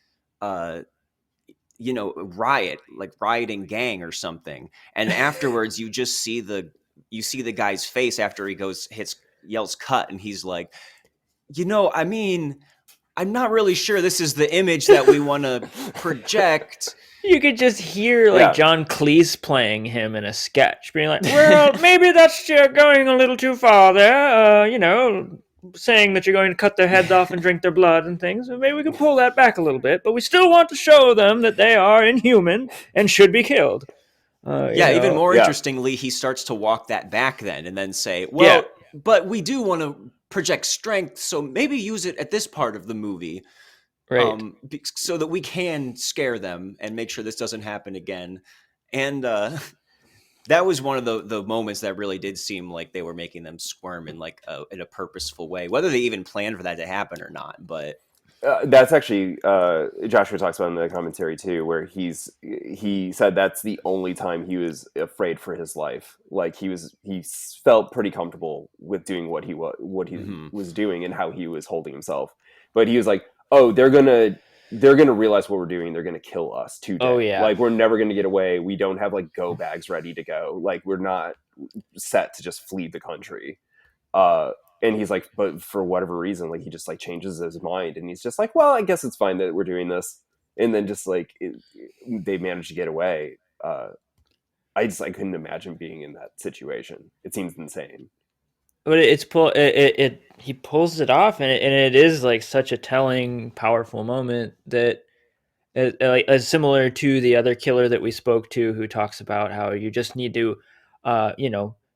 rioting gang or something. And afterwards you just see the guy's face after he yells cut, and he's like, I mean, I'm not really sure this is the image that we want to project. You could just hear like Yeah. John Cleese playing him in a sketch, being like, "Well, maybe that's going a little too far there. Saying that you're going to cut their heads off and drink their blood and things. Maybe we can pull that back a little bit, but we still want to show them that they are inhuman and should be killed." Even more Yeah. interestingly, he starts to walk that back then and then say, well, but we do want to project strength, so maybe use it at this part of the movie. Right. So that we can scare them and make sure this doesn't happen again. And that was one of the moments that really did seem like they were making them squirm in like in a purposeful way, whether they even planned for that to happen or not. But that's actually Joshua talks about in the commentary too, where he said that's the only time he was afraid for his life. Like he felt pretty comfortable with doing what he was doing and how he was holding himself. But he was like, oh, they're gonna realize what we're doing. They're gonna kill us today. Oh, yeah. Like we're never gonna get away. We don't have like go bags ready to go. Like we're not set to just flee the country. And he's like, but for whatever reason, like he just like changes his mind, and he's just like, well, I guess it's fine that we're doing this. And then just like they managed to get away. I couldn't imagine being in that situation. It seems insane. But he pulls it off, and it is like such a telling, powerful moment that like similar to the other killer that we spoke to, who talks about how you just need to,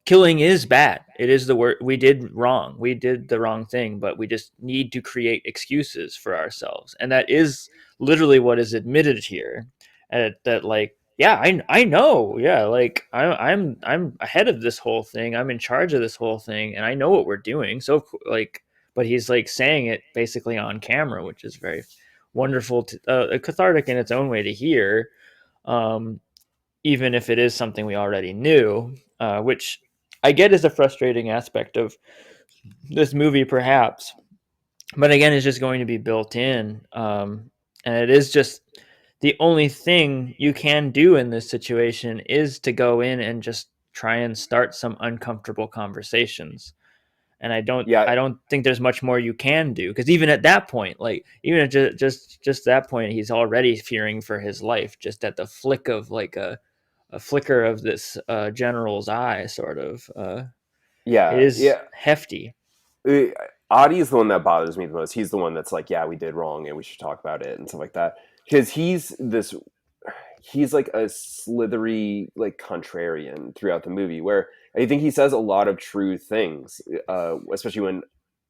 killing is bad. It is the word. We did wrong. We did the wrong thing, but we just need to create excuses for ourselves, and that is literally what is admitted here. And that like, yeah, I know, yeah, like I'm ahead of this whole thing. I'm in charge of this whole thing, and I know what we're doing. So like, but he's like saying it basically on camera, which is very wonderful, cathartic in its own way to hear, even if it is something we already knew, which I get is a frustrating aspect of this movie, perhaps. But again, it's just going to be built in, and it is just the only thing you can do in this situation is to go in and just try and start some uncomfortable conversations. And I don't think there's much more you can do, because even at that point, like even at just that point, he's already fearing for his life just at the flick of like a flicker of this general's eye, sort of. It is hefty. Adi is the one that bothers me the most. He's the one that's like, yeah, we did wrong and we should talk about it and stuff like that, because he's like a slithery like contrarian throughout the movie, where I think he says a lot of true things, especially when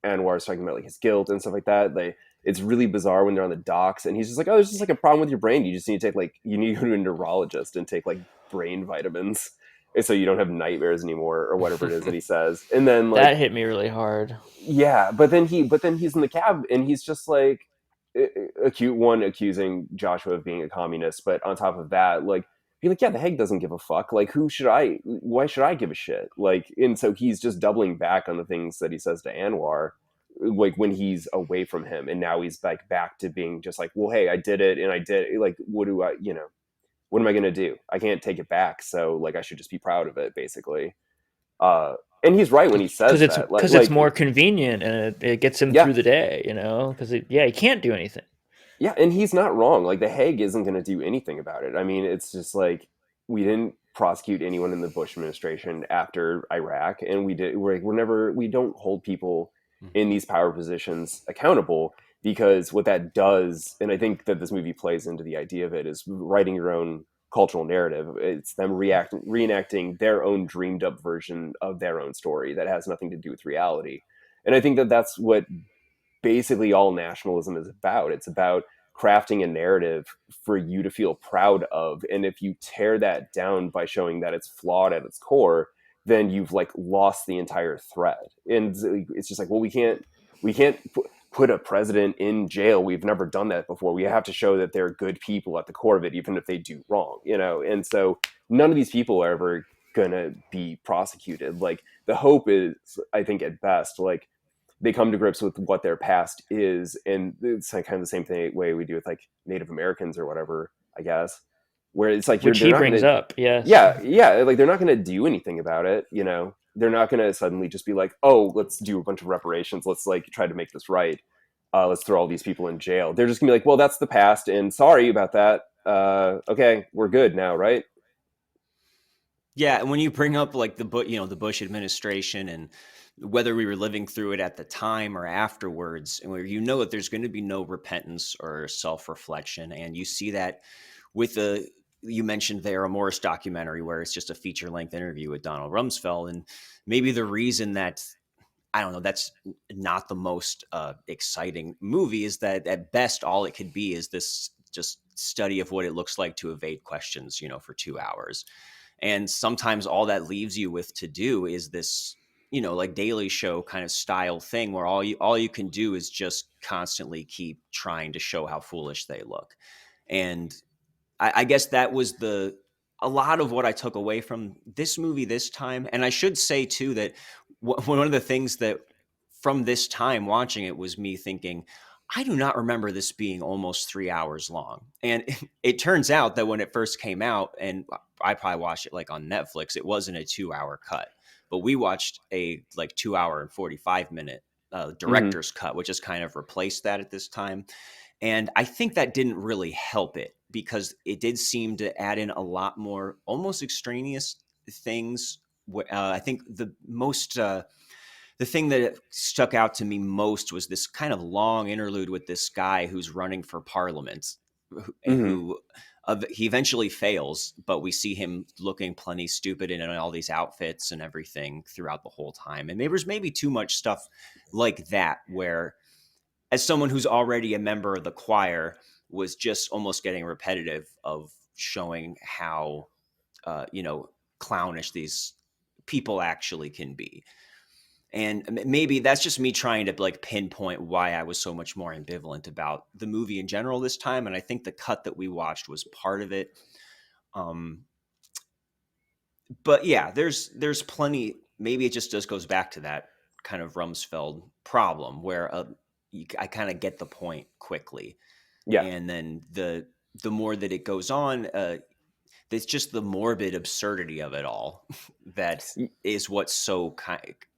Anwar's talking about like his guilt and stuff like that. It's really bizarre when they're on the docks and he's just like, oh, there's just like a problem with your brain. You just need to take you need to go to a neurologist and take like brain vitamins so you don't have nightmares anymore, or whatever it is that he says. And then like that hit me really hard. Yeah, but then he's in the cab and he's just like accusing Joshua of being a communist, but on top of that, like be like, yeah, the Hague doesn't give a fuck. Like, why should I give a shit? Like, and so he's just doubling back on the things that he says to Anwar, like when he's away from him, and now he's like back to being just like, well, hey, I did it, and I did it. Like, what am I gonna do? I can't take it back, so like I should just be proud of it, basically. And he's right when he says that, because it's more convenient and it gets him through the day, because he can't do anything. Yeah, and he's not wrong. Like the Hague isn't going to do anything about it. I mean, it's just like we didn't prosecute anyone in the Bush administration after Iraq, and we don't hold people in these power positions accountable, because what that does, and I think that this movie plays into the idea of it, is writing your own cultural narrative. It's them reenacting their own dreamed up version of their own story that has nothing to do with reality. And I think that that's what basically all nationalism is about. It's about crafting a narrative for you to feel proud of, and if you tear that down by showing that it's flawed at its core, then you've like lost the entire thread. And it's just like, well, we can't put a president in jail. We've never done that before. We have to show that they're good people at the core of it, even if they do wrong, and so none of these people are ever gonna be prosecuted. Like the hope is, I think at best, like they come to grips with what their past is, and it's like kind of the same thing way we do with like Native Americans or whatever, I guess, where it's like which they're he not brings gonna, up. Yes. yeah, like they're not gonna do anything about it, you know. They're not gonna suddenly just be like, oh, let's do a bunch of reparations, let's like try to make this right, let's throw all these people in jail. They're just gonna be like, well, that's the past, and sorry about that. Okay, we're good now, right? Yeah, and when you bring up like the Bush administration and whether we were living through it at the time or afterwards, and where you know that there's going to be no repentance or self-reflection, and you see that with the you mentioned there a Morris documentary where it's just a feature-length interview with Donald Rumsfeld, and maybe the reason that I don't know that's not the most exciting movie is that at best all it could be is this just study of what it looks like to evade questions, for 2 hours. And sometimes all that leaves you with to do is this, like Daily Show kind of style thing where all you can do is just constantly keep trying to show how foolish they look. And I guess that was a lot of what I took away from this movie this time. And I should say too that one of the things that from this time watching it was me thinking, I do not remember this being almost 3 hours long. And it turns out that when it first came out, and I probably watched it like on Netflix, it wasn't a 2 hour cut, but we watched a like 2 hour and 45 minute Mm-hmm. director's cut, which has kind of replaced that at this time. And I think that didn't really help it because it did seem to add in a lot more almost extraneous things. I think the thing that stuck out to me most was this kind of long interlude with this guy who's running for parliament, Mm-hmm. who he eventually fails, but we see him looking plenty stupid in all these outfits and everything throughout the whole time. And there's maybe too much stuff like that where, as someone who's already a member of the choir, was just almost getting repetitive of showing how, clownish these people actually can be. And maybe that's just me trying to like pinpoint why I was so much more ambivalent about the movie in general this time. And I think the cut that we watched was part of it. Um, but yeah, there's plenty. Maybe it just goes back to that kind of Rumsfeld problem where I kind of get the point quickly, Yeah. and then the more that it goes on, it's just the morbid absurdity of it all that is what's so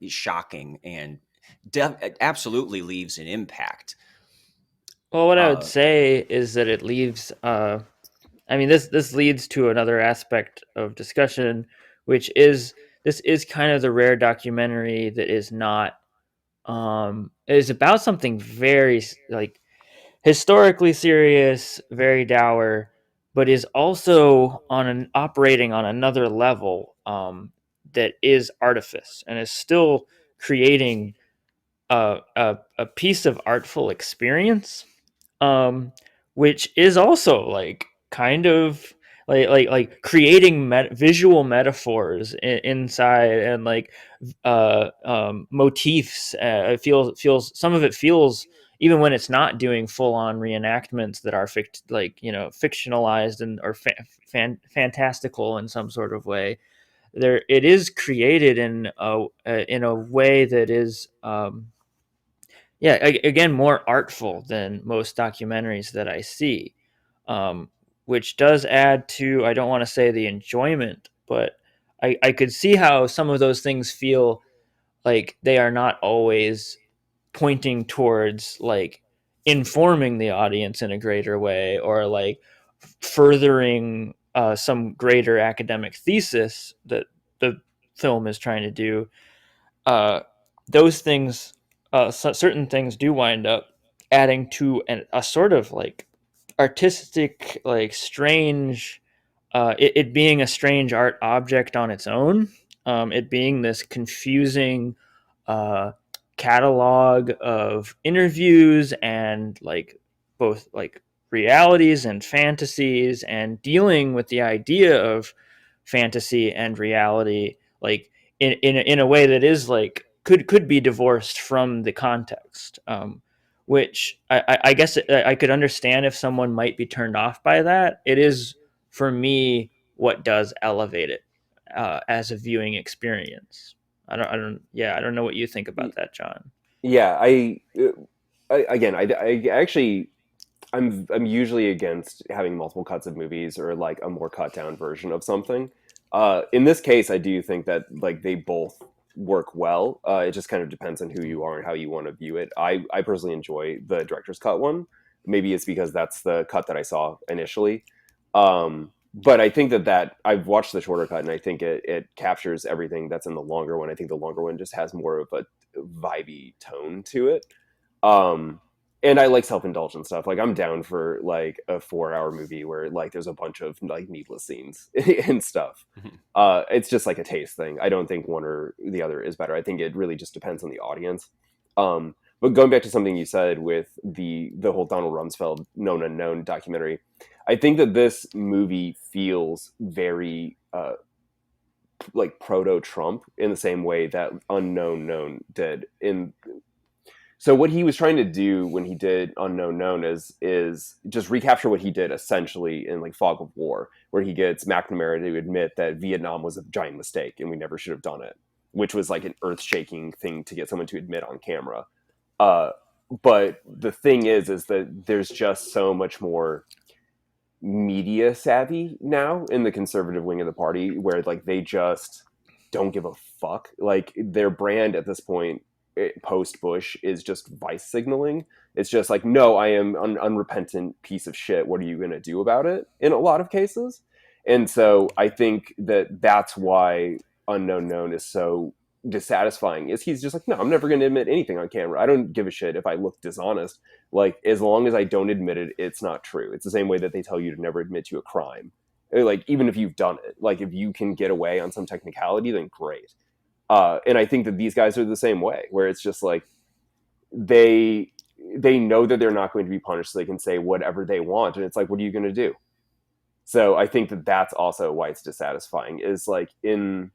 shocking and absolutely leaves an impact. Well, what I would Uh, say is that it leaves. I mean, this leads to another aspect of discussion, which is this is kind of the rare documentary that is not is about something very like historically serious, very dour, but is also on an operating on another level that is artifice and is still creating a piece of artful experience, um, which is also like kind of creating visual metaphors inside and like motifs. It feels some of it feels even when it's not doing full on reenactments that are fictionalized and or fantastical in some sort of way. There, it is created in a way that is yeah, again, more artful than most documentaries that I see, which does add to, I don't want to say the enjoyment, but I could see how some of those things feel like they are not always pointing towards like informing the audience in a greater way or like furthering some greater academic thesis that the film is trying to do. uh, those things, certain things do wind up adding to a sort of like artistic, like strange, it being a strange art object on its own, it being this confusing uh, catalog of interviews and like both like realities and fantasies and dealing with the idea of fantasy and reality like in a way that is like could be divorced from the context, which I guess I could understand if someone might be turned off by that. It is for me what does elevate it as a viewing experience. I don't know what you think about that, John. Yeah, I actually I'm usually against having multiple cuts of movies or like a more cut down version of something. In this case, I do think that like they both work well. It just kind of depends on who you are and how you want to view it. I personally enjoy the director's cut one. Maybe it's because that's the cut that I saw initially. But I think that I've watched the shorter cut and I think it captures everything that's in the longer one. I think the longer one just has more of a vibey tone to it. Um, and I like self-indulgent stuff. Like I'm down for like a 4-hour movie where like there's a bunch of like needless scenes and stuff. It's just like a taste thing. I don't think one or the other is better. I think it really just depends on the audience. But going back to something you said with the whole Donald Rumsfeld known unknown documentary, I think that this movie feels very like proto-Trump in the same way that Unknown Known did. In So what he was trying to do when he did Unknown Known is just recapture what he did essentially in like Fog of War, where he gets McNamara to admit that Vietnam was a giant mistake and we never should have done it, which was like an earth-shaking thing to get someone to admit on camera. Uh, but the thing is that there's just so much more media savvy now in the conservative wing of the party, where like they just don't give a fuck. Like their brand at this point, post Bush, is just vice signaling. It's just like, no, I am an unrepentant piece of shit. What are you going to do about it? In a lot of cases. And so I think that that's why Unknown Known is so dissatisfying, is he's just like, no, I'm never going to admit anything on camera. I don't give a shit if I look dishonest. Like, as long as I don't admit it, it's not true. It's the same way that they tell you to never admit to a crime. Like, even if you've done it, like if you can get away on some technicality, then great. And I think that these guys are the same way, where it's just like they know that they're not going to be punished, so they can say whatever they want, and it's like, what are you going to do? So I think that that's also why it's dissatisfying. Is like in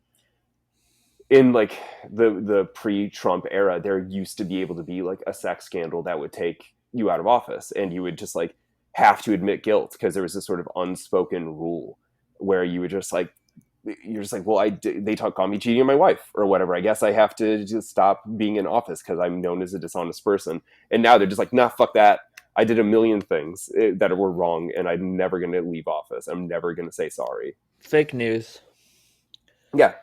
like the pre-Trump era, there used to be able to be like a sex scandal that would take you out of office, and you would just like have to admit guilt because there was this sort of unspoken rule where you would just like, you're just like, well, they call me cheating on my wife or whatever. I guess I have to just stop being in office because I'm known as a dishonest person. And now they're just like, nah, fuck that. I did a million things that were wrong, and I'm never going to leave office. I'm never going to say sorry. Fake news. Yeah.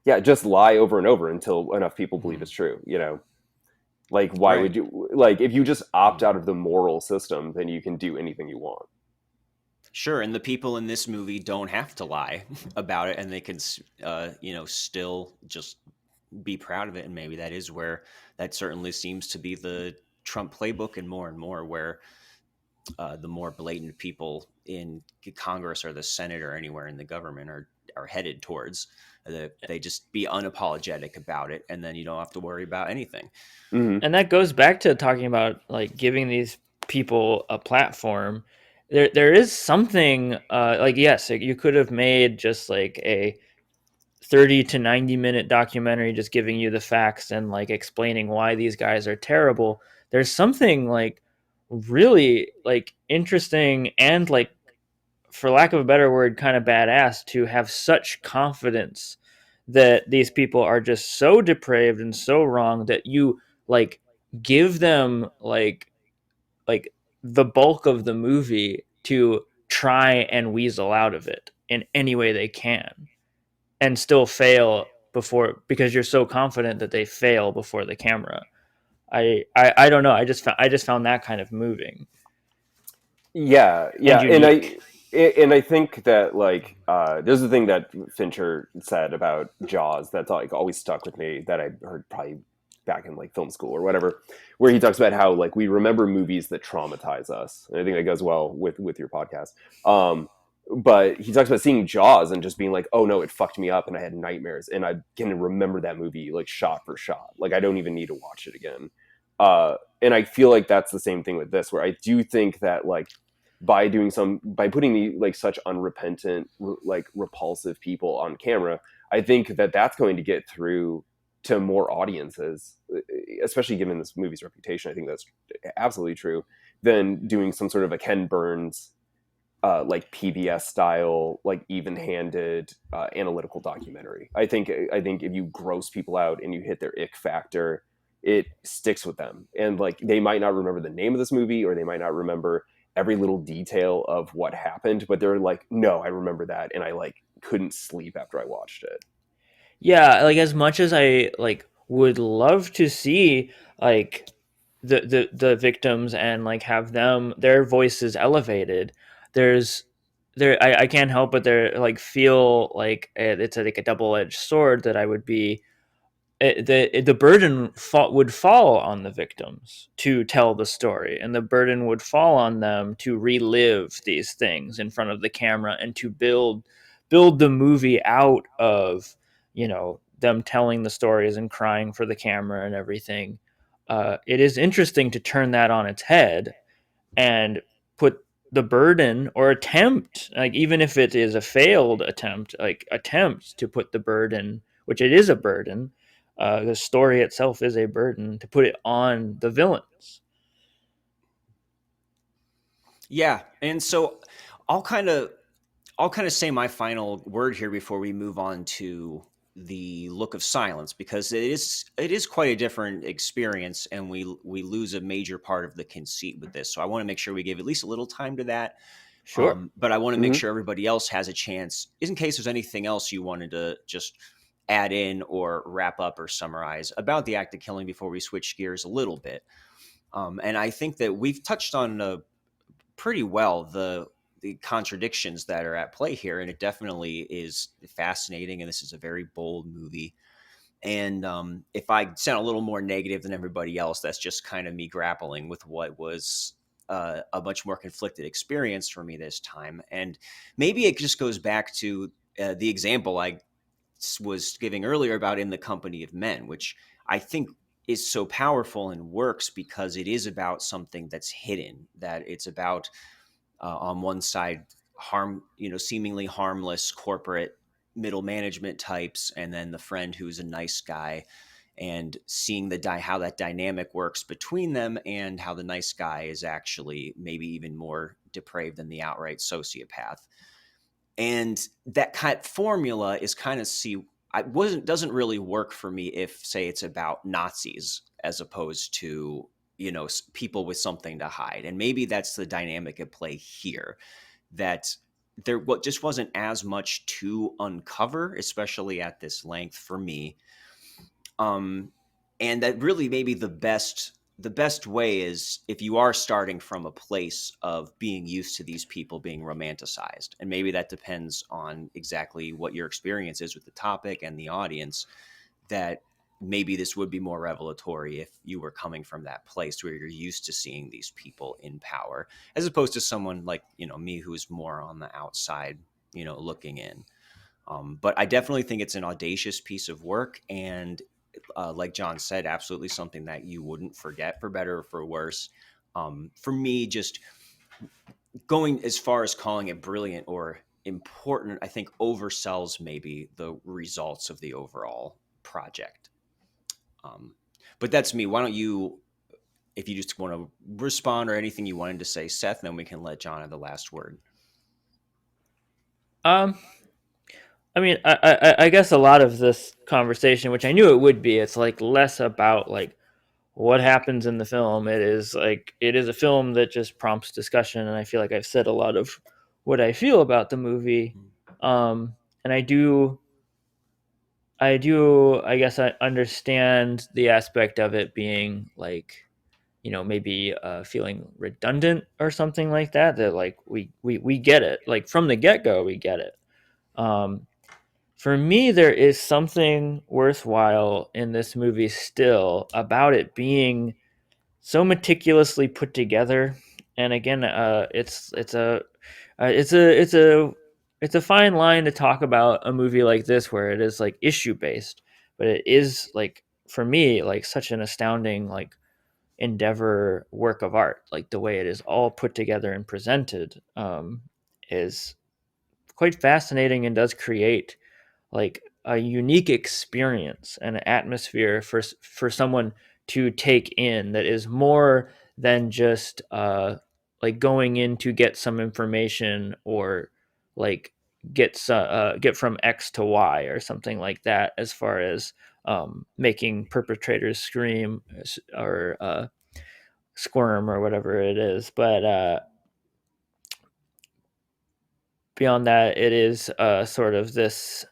Yeah, just lie over and over until enough people believe it's true, you know? Like, why Right. would you... Like, if you just opt out of the moral system, then you can do anything you want. Sure, and the people in this movie don't have to lie about it, and they can, still just be proud of it. And maybe that is where that certainly seems to be the Trump playbook, and more where the more blatant people in Congress or the Senate or anywhere in the government are headed towards. They just be unapologetic about it, and then you don't have to worry about anything. Mm-hmm. And that goes back to talking about like giving these people a platform. There is something like, yes, you could have made just like a 30 to 90 minute documentary just giving you the facts and like explaining why these guys are terrible. There's something like really like interesting and like, for lack of a better word, kind of badass to have such confidence that these people are just so depraved and so wrong that you like give them like the bulk of the movie to try and weasel out of it in any way they can and still fail before, because you're so confident that they fail before the camera. I don't know. I just found that kind of moving Yeah, and yeah, unique. and I think that like there's the thing that Fincher said about Jaws that's like always stuck with me, that I heard probably back in like film school or whatever, where he talks about how like we remember movies that traumatize us, and I think that goes well with your podcast. But he talks about seeing Jaws and just being like, oh no, it fucked me up and I had nightmares, and I can remember that movie like shot for shot. Like I don't even need to watch it again. And I feel like that's the same thing with this, where I do think that like by putting the like such unrepentant like repulsive people on camera, I think that that's going to get through to more audiences, especially given this movie's reputation. I think that's absolutely true, than doing some sort of a Ken Burns like PBS style, like even-handed analytical documentary. I think if you gross people out and you hit their ick factor, it sticks with them. And like, they might not remember the name of this movie, or they might not remember every little detail of what happened, but they're like, no, I remember that, and I like couldn't sleep after I watched it. Yeah, like as much as I like would love to see like the victims and like have them their voices elevated, there's I can't help but there like feel like it's like a double-edged sword that I would be the burden would fall on the victims to tell the story, and the burden would fall on them to relive these things in front of the camera and to build the movie out of, you know, them telling the stories and crying for the camera and everything. It is interesting to turn that on its head and put the burden or attempt, like even if it is a failed attempt, like attempt to put the burden, which it is a burden, the story itself is a burden, to put it on the villains. Yeah, and so I'll kind of I'll kind of say my final word here before we move on to the Look of Silence, because it is quite a different experience, and we lose a major part of the conceit with this. So I want to make sure we give at least a little time to that. Sure. But I want to make Mhm. sure everybody else has a chance, in case there's anything else you wanted to just add in or wrap up or summarize about the act of killing before we switch gears a little bit. And I think that we've touched on pretty well the contradictions that are at play here, and it definitely is fascinating. And this is a very bold movie. And if I sound a little more negative than everybody else, that's just kind of me grappling with what was a much more conflicted experience for me this time. And maybe it just goes back to the example I was giving earlier about In the Company of Men, which I think is so powerful and works because it is about something that's hidden, that it's about on one side seemingly harmless corporate middle management types, and then the friend who's a nice guy, and seeing how that dynamic works between them, and how the nice guy is actually maybe even more depraved than the outright sociopath. And that kind of formula is kind of doesn't really work for me if, say, it's about Nazis as opposed to people with something to hide. And maybe that's the dynamic at play here, that just wasn't as much to uncover, especially at this length for me. And that really maybe the best way is if you are starting from a place of being used to these people being romanticized, and maybe that depends on exactly what your experience is with the topic and the audience, that maybe this would be more revelatory if you were coming from that place where you're used to seeing these people in power, as opposed to someone like me, who's more on the outside looking in. But I definitely think it's an audacious piece of work, and like John said, absolutely something that you wouldn't forget, for better or for worse. For me, just going as far as calling it brilliant or important, I think oversells maybe the results of the overall project. Um, but that's me. Why don't you, if you just want to respond or anything you wanted to say, Seth, then we can let John have the last word. um I mean, I guess a lot of this conversation, which I knew it would be, it's like less about like what happens in the film. It is like it is a film that just prompts discussion, and I feel like I've said a lot of what I feel about the movie. And I guess I understand the aspect of it being like, you know, maybe feeling redundant or something like that. That like we get it, like from the get go, we get it. Um, for me, there is something worthwhile in this movie still about it being so meticulously put together. And again, it's a it's a fine line to talk about a movie like this where it is like issue based, but it is like for me like such an astounding like endeavor work of art. Like the way it is all put together and presented is quite fascinating and does create like a unique experience and an atmosphere for someone to take in that is more than just like going in to get some information or like get from X to Y or something like that, as far as making perpetrators scream or squirm or whatever it is. But beyond that, it is sort of this.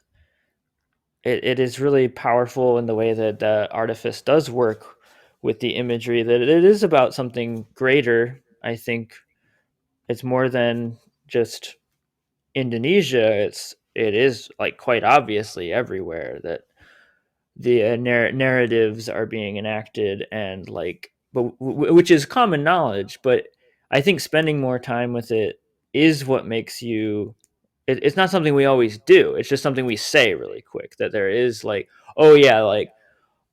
It is really powerful in the way that the artifice does work with the imagery. That it is about something greater. I think it's more than just Indonesia. It is like quite obviously everywhere that the narratives are being enacted, and like, but which is common knowledge. But I think spending more time with it is what makes you. It's not something we always do. It's just something we say really quick. That there is like, oh yeah, like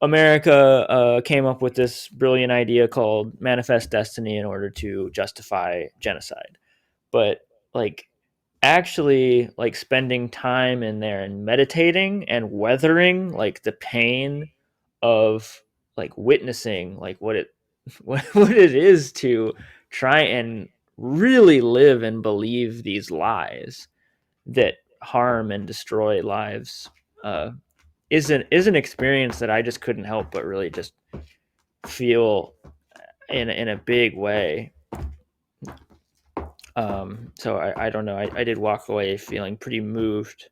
America came up with this brilliant idea called manifest destiny in order to justify genocide. But like actually like spending time in there and meditating and weathering like the pain of like witnessing like what it what it is to try and really live and believe these lies that harm and destroy lives is an experience that I just couldn't help but really just feel in a big way. So I don't know. I did walk away feeling pretty moved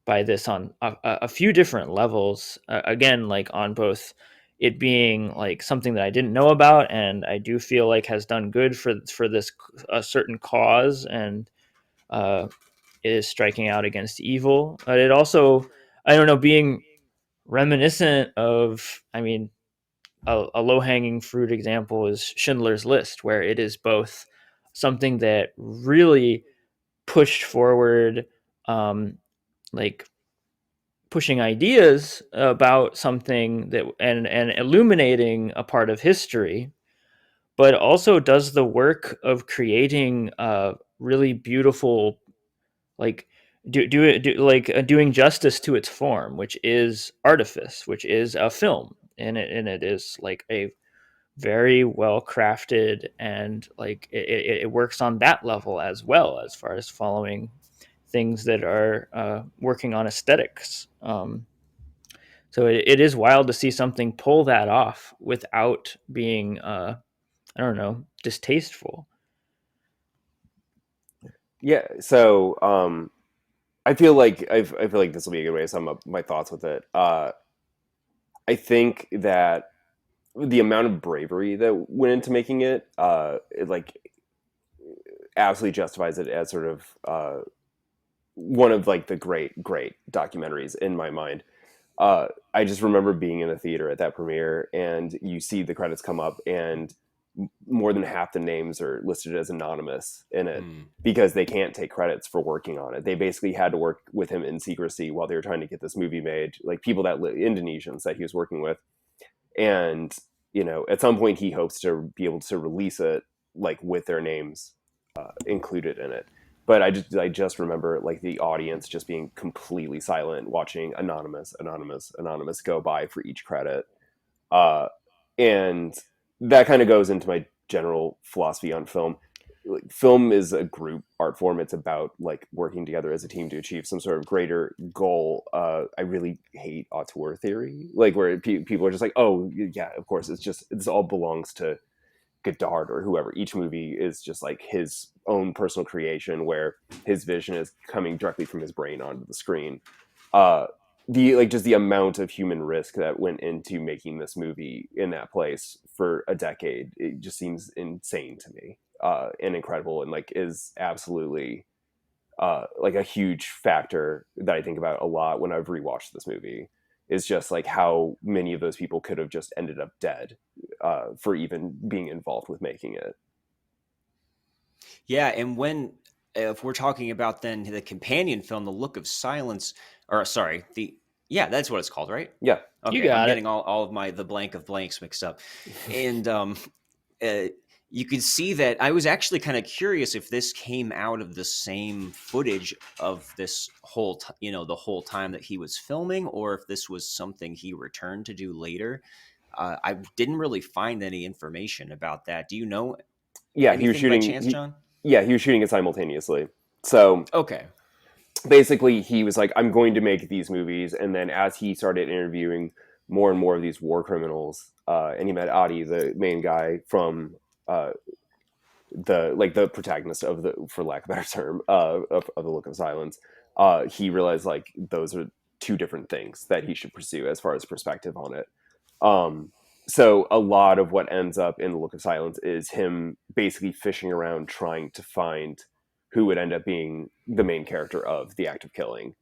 by this on a few different levels. Again, like on both it being like something that I didn't know about, and I do feel like has done good for this a certain cause, and uh, is striking out against evil. But it also, I don't know, being reminiscent of, I mean, a low hanging fruit example is Schindler's List, where it is both something that really pushed forward, like pushing ideas about something that and illuminating a part of history, but also does the work of creating really beautiful, like doing justice to its form, which is artifice, which is a film, and it is like a very well crafted, and like it works on that level as well, as far as following things that are working on aesthetics. So it is wild to see something pull that off without being I don't know, distasteful. Yeah. So I feel like this will be a good way to sum up my thoughts with it. I think that the amount of bravery that went into making it, it like absolutely justifies it as sort of one of like the great documentaries in my mind. I just remember being in a theater at that premiere, and you see the credits come up, and more than half the names are listed as anonymous in it because they can't take credits for working on it. They basically had to work with him in secrecy while they were trying to get this movie made. Like people that Indonesians that he was working with, and at some point he hopes to be able to release it like with their names included in it. But I just remember like the audience just being completely silent, watching anonymous go by for each credit, and that kind of goes into my general philosophy on film. Like, film is a group art form. It's about like working together as a team to achieve some sort of greater goal. I really hate auteur theory, like where people are just like, oh yeah, of course, this all belongs to Godard or whoever. Each movie is just like his own personal creation where his vision is coming directly from his brain onto the screen. The amount of human risk that went into making this movie in that place for a decade, it just seems insane to me, and incredible, and like is absolutely like a huge factor that I think about a lot when I've rewatched this movie. Is just like how many of those people could have just ended up dead for even being involved with making it. Yeah, and if we're talking about then the companion film, The Look of Silence, or sorry, that's what it's called, right? Yeah. Okay, You got I'm it. getting all of the blank of blanks mixed up. And you could see that I was actually kind of curious if this came out of the same footage of this whole, the whole time that he was filming, or if this was something he returned to do later. I didn't really find any information about that. Do you know Yeah, he was anything by shooting. chance, John? He was shooting it simultaneously. So Okay. basically, he was like, "I'm going to make these movies," and then as he started interviewing more and more of these war criminals. And he met Adi, the main guy from the protagonist of the, for lack of a better term, of the Look of Silence. He realized like those are two different things that he should pursue as far as perspective on it. Um, so a lot of what ends up in the Look of Silence is him basically fishing around trying to find who would end up being the main character of the act of killing,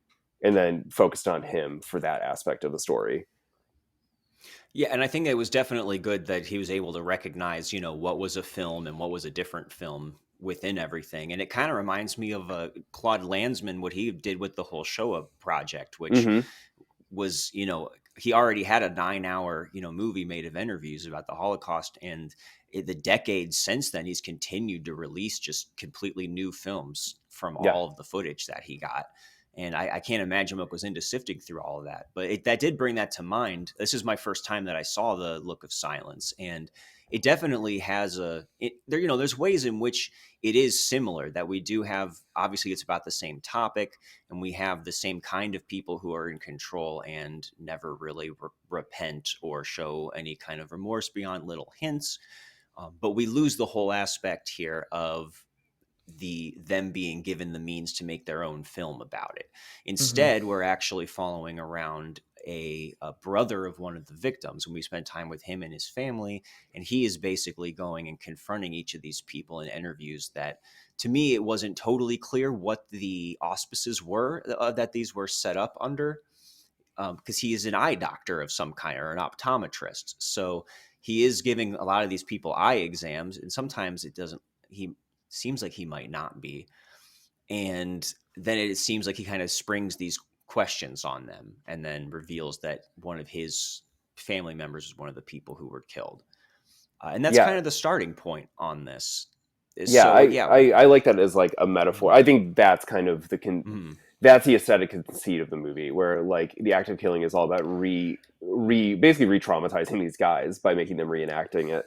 and then focused on him for that aspect of the story. Yeah, and I think it was definitely good that he was able to recognize, what was a film and what was a different film within everything. And it kind of reminds me of Claude Lanzmann, what he did with the whole Shoah project, which Mm-hmm. was, he already had a 9-hour, movie made of interviews about the Holocaust. And the decades since then, he's continued to release just completely new films from Yeah. all of the footage that he got. And I can't imagine what goes into sifting through all of that. But that did bring that to mind. This is my first time that I saw the Look of Silence. And it definitely has there's ways in which it is similar, that we do have, obviously it's about the same topic, and we have the same kind of people who are in control and never really repent or show any kind of remorse beyond little hints. But we lose the whole aspect here of them being given the means to make their own film about it. Instead, we're actually following around a brother of one of the victims, and we spend time with him and his family, and he is basically going and confronting each of these people in interviews that, to me, it wasn't totally clear what the auspices were that these were set up under, because he is an eye doctor of some kind, or an optometrist. So he is giving a lot of these people eye exams, and sometimes he seems like he might not be. And then it seems like he kind of springs these questions on them, and then reveals that one of his family members is one of the people who were killed. And that's kind of the starting point on this. I like that as like a metaphor. I think that's kind of that's the aesthetic conceit of the movie, where like the act of killing is all about basically re-traumatizing these guys by making them reenacting it.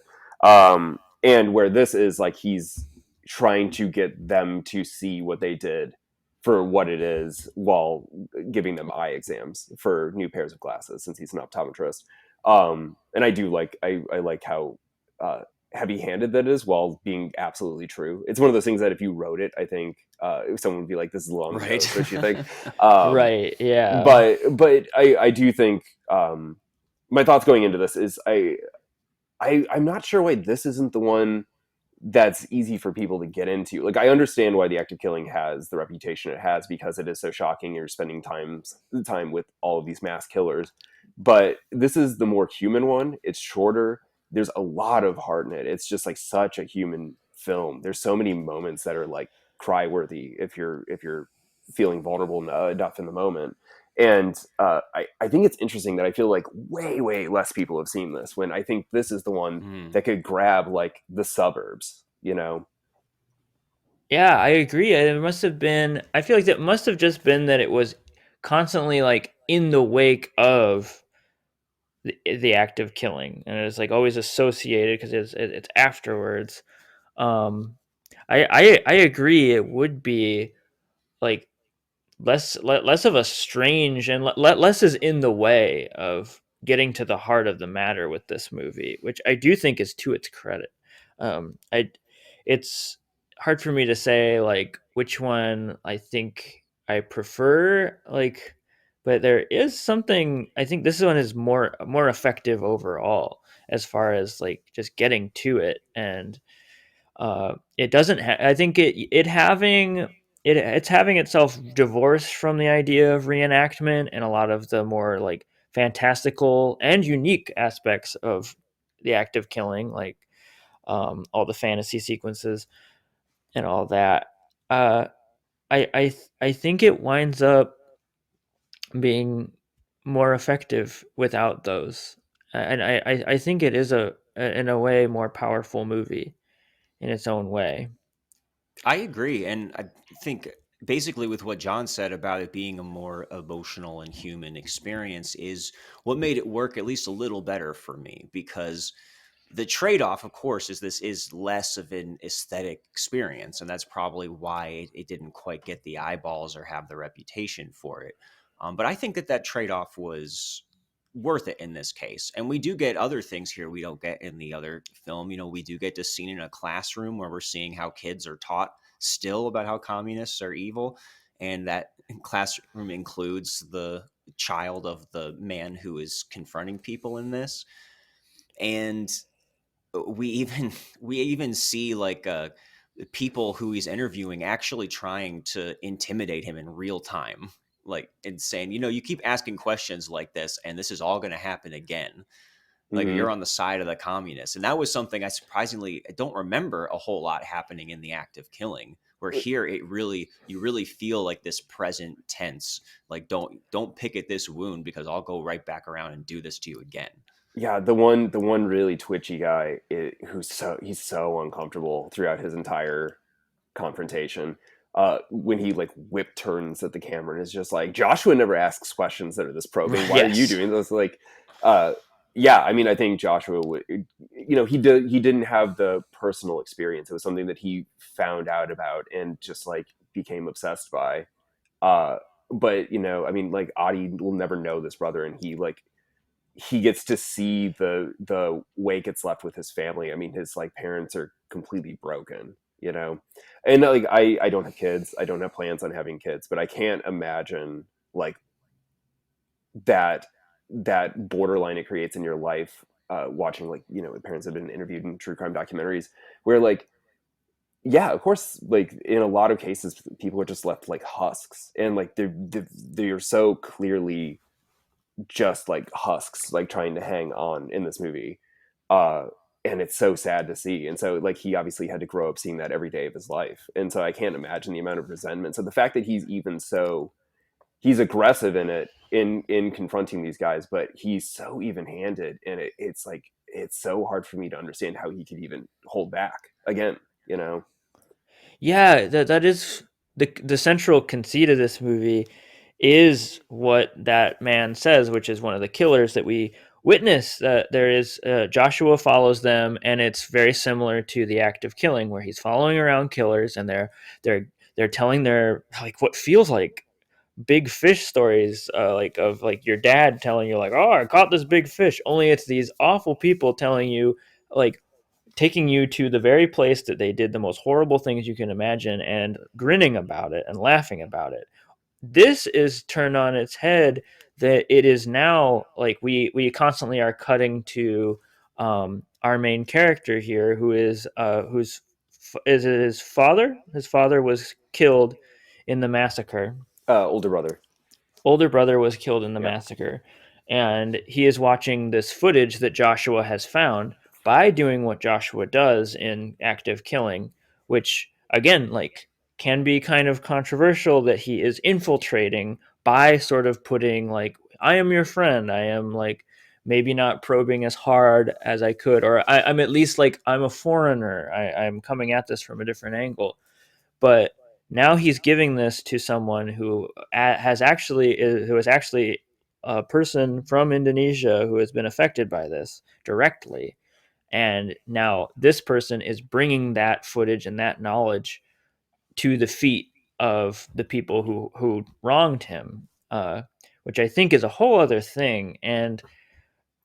And where this is like he's trying to get them to see what they did for what it is, while giving them eye exams for new pairs of glasses, since he's an optometrist. And I do like I like how heavy-handed that is, while being absolutely true. It's one of those things that if you wrote it, I think someone would be like, "This is long, right?" Don't you think? Right. Yeah. But I do think my thoughts going into this is I'm not sure why this isn't the one that's easy for people to get into. Like, I understand why the act of killing has the reputation it has, because it is so shocking. You're spending time with all of these mass killers, but this is the more human one. It's shorter. There's a lot of heart in it. It's just like such a human film. There's so many moments that are like cry worthy if you're feeling vulnerable enough in the moment. And I think it's interesting that I feel like way less people have seen this, when I think this is the one that could grab like the suburbs, Yeah, I agree. It must have been, I feel like it must have just been that it was constantly like in the wake of the act of killing, and it's like always associated because it's afterwards. I agree. It would be like less of a strange, and less is in the way of getting to the heart of the matter with this movie, which I do think is to its credit. I It's hard for me to say like which one I think I prefer, like, but there is something, I think this one is more effective overall as far as like just getting to it. And it doesn't I think it's having itself divorced from the idea of reenactment and a lot of the more like fantastical and unique aspects of the act of killing, like all the fantasy sequences and all that. uh I think it winds up being more effective without those, and I think it is in a way more powerful movie in its own way. I agree. And I think basically with what John said about it being a more emotional and human experience is what made it work at least a little better for me, because the trade-off, of course, is this is less of an aesthetic experience, and that's probably why it didn't quite get the eyeballs or have the reputation for it. But I think that trade-off was worth it in this case. And we do get other things here we don't get in the other film. We do get this scene in a classroom where we're seeing how kids are taught still about how communists are evil. And that classroom includes the child of the man who is confronting people in this. And we even see like people who he's interviewing actually trying to intimidate him in real time, like, and saying, you keep asking questions like this and this is all going to happen again, like you're on the side of the communists. And that was something I don't remember a whole lot happening in the act of killing, where here you really feel like this present tense, like don't pick at this wound because I'll go right back around and do this to you again. Yeah, the one really twitchy guy he's so uncomfortable throughout his entire confrontation. When he like whip turns at the camera and is just like, Joshua never asks questions that are this probing. Why are you doing this? Like, yeah, I mean, I think Joshua would, he didn't have the personal experience. It was something that he found out about and just like became obsessed by. But I mean, like Adi will never know this brother, and he gets to see the wake it's left with his family. I mean, his like parents are completely broken, and like I don't have kids. I don't have plans on having kids, but I can't imagine like that borderline it creates in your life, watching like, parents have been interviewed in true crime documentaries where like, yeah, of course, like in a lot of cases, people are just left like husks, and like they're so clearly just like husks, like trying to hang on in this movie, and it's so sad to see. And so like he obviously had to grow up seeing that every day of his life, and so I can't imagine the amount of resentment. So the fact that he's aggressive in confronting these guys, but he's so even-handed, and it's like it's so hard for me to understand how he could even hold back again. Yeah, that is the central conceit of this movie, is what that man says, which is one of the killers that we witness. There is Joshua follows them, and it's very similar to the act of killing, where he's following around killers, and they're telling their like what feels like big fish stories, like of like your dad telling you like, oh, I caught this big fish. Only it's these awful people telling you, like, taking you to the very place that they did the most horrible things you can imagine and grinning about it and laughing about it. This is turned on its head, that it is now like we constantly are cutting to our main character here, who is is it his father? His father was killed in the massacre. Older brother. Older brother was killed in the massacre, and he is watching this footage that Joshua has found by doing what Joshua does in active killing, which again, like, can be kind of controversial, that he is infiltrating by sort of putting like, I am your friend, I am like maybe not probing as hard as I could, or I'm at least like, I'm a foreigner, I'm coming at this from a different angle. But now he's giving this to someone who is actually a person from Indonesia who has been affected by this directly. And now this person is bringing that footage and that knowledge to the feet of the people who wronged him, which I think is a whole other thing, and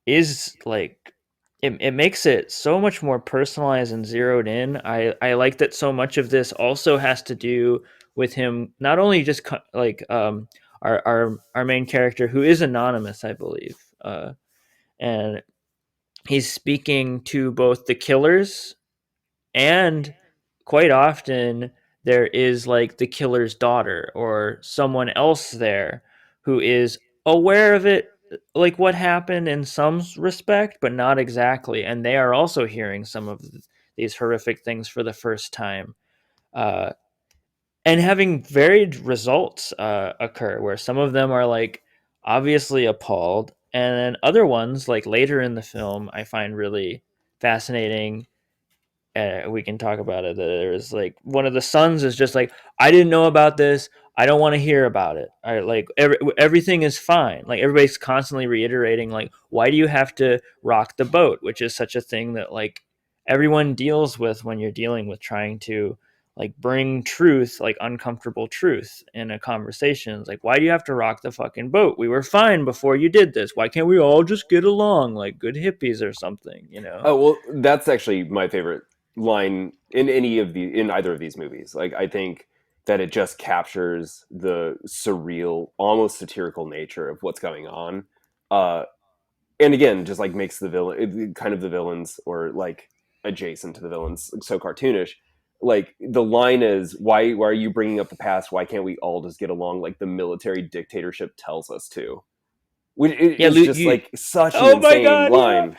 is like, it makes it so much more personalized and zeroed in. I like that so much of this also has to do with him not only just our main character, who is anonymous, I believe, and he's speaking to both the killers, and quite often there is like the killer's daughter or someone else there who is aware of it, like what happened in some respect, but not exactly, and they are also hearing some of these horrific things for the first time, uh, and having varied results occur, where some of them are like obviously appalled, and then other ones, like later in the film, I find really fascinating. We can talk about it. There's like one of the sons is just like, I didn't know about this. I don't want to hear about it. I like everything is fine. Like everybody's constantly reiterating, like, why do you have to rock the boat? Which is such a thing that like everyone deals with when you're dealing with trying to like bring truth, like uncomfortable truth in a conversation. It's like, why do you have to rock the fucking boat? We were fine before you did this. Why can't we all just get along like good hippies or something, you know? Oh well, that's actually my favorite line in either of these movies. Like I think that it just captures the surreal, almost satirical nature of what's going on. Uh, and again, just like makes the kind of the villains, or like adjacent to the villains, so cartoonish. Like the line is, why are you bringing up the past? Why can't we all just get along like the military dictatorship tells us to? Which Yeah, is just like such an oh my insane god, yeah. line.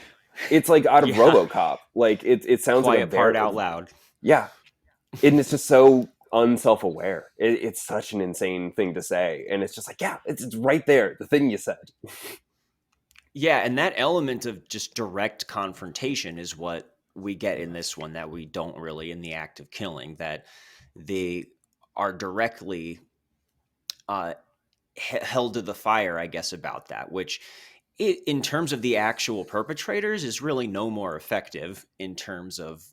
It's like out of Yeah. RoboCop. Like it sounds like a Quiet part out loud. Yeah, and it's just so unself-aware. It's such an insane thing to say, and it's just like, yeah, it's right there, the thing you said. Yeah, and that element of just direct confrontation is what we get in this one that we don't really in the act of killing, that they are directly held to the fire, I guess, about that, which in terms of the actual perpetrators is really no more effective in terms of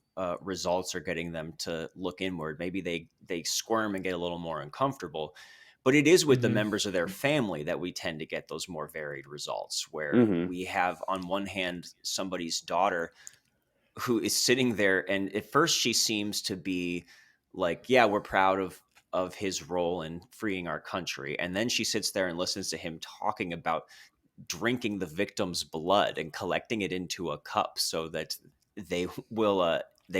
results or getting them to look inward. Maybe they squirm and get a little more uncomfortable, but it is with the members of their family that we tend to get those more varied results, where we have on one hand somebody's daughter who is sitting there, and at first she seems to be like, yeah, we're proud of his role in freeing our country, and then she sits there and listens to him talking about drinking the victim's blood and collecting it into a cup so that they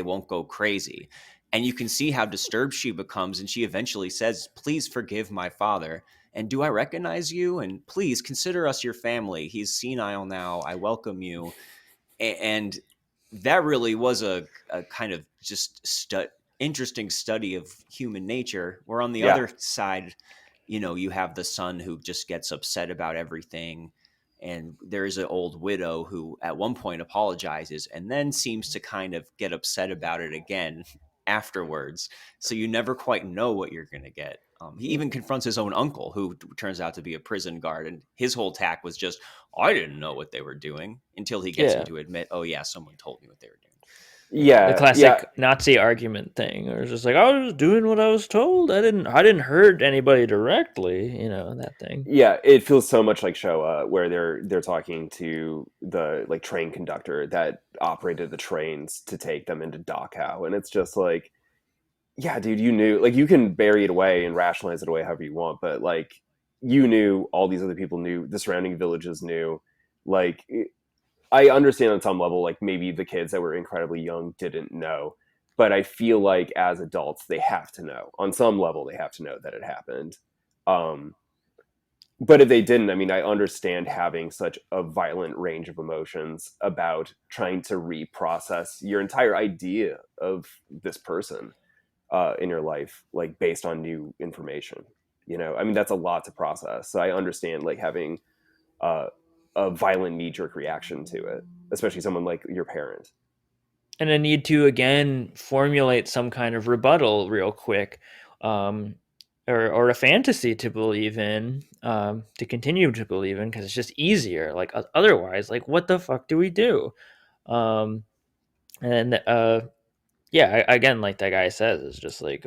won't go crazy. And you can see how disturbed she becomes, and she eventually says, please forgive my father, and do I recognize you, and please consider us your family. He's senile now, I welcome you. And that really was a kind of just interesting study of human nature, where on the other side, you know, you have the son who just gets upset about everything, and there is an old widow who at one point apologizes and then seems to kind of get upset about it again afterwards. So you never quite know what you're going to get. He even confronts his own uncle, who turns out to be a prison guard, and his whole tack was just, I didn't know what they were doing, until he gets him to admit, oh yeah, someone told me what they were doing. Yeah, The classic Nazi argument thing, or it's just like, I was doing what I was told. I didn't hurt anybody directly, you know, that thing. Yeah, it feels so much like Showa, where they're talking to the like train conductor that operated the trains to take them into Dachau, and it's just like, yeah, dude, you knew. Like, you can bury it away and rationalize it away however you want, but like, you knew, all these other people knew, the surrounding villages knew. Like, I understand on some level, like maybe the kids that were incredibly young didn't know, but I feel like as adults they have to know. On some level, they have to know that it happened. But if they didn't, I mean, I understand having such a violent range of emotions about trying to reprocess your entire idea of this person in your life, like based on new information. You know, I mean, that's a lot to process. So I understand like having a violent knee-jerk reaction to it, especially someone like your parent. And a need to again formulate some kind of rebuttal real quick, or a fantasy to believe in, to continue to believe in, because it's just easier. Like otherwise, like what the fuck do we do? And yeah, again, like that guy says, it's just like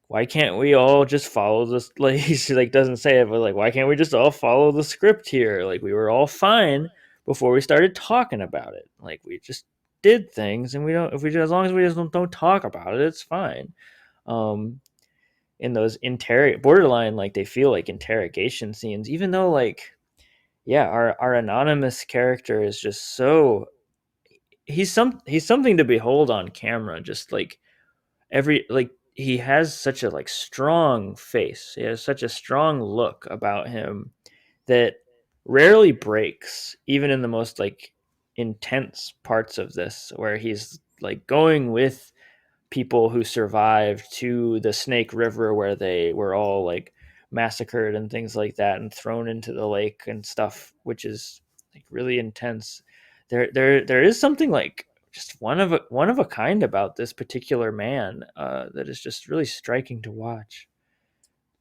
why can't we all just follow this? Like he like doesn't say it, but like why can't we just all follow the script here? Like we were all fine before we started talking about it. Like we just did things, and we don't. If we as long as we just don't talk about it, it's fine. In those borderline, like they feel like interrogation scenes, even though like yeah, our anonymous character is just so he's something to behold on camera. Just like he has such a like strong face. He has such a strong look about him that rarely breaks, even in the most like intense parts of this, where he's like going with people who survived to the Snake River, where they were all like massacred and things like that, and thrown into the lake and stuff, which is like really intense. There is something like just one of a kind about this particular man that is just really striking to watch.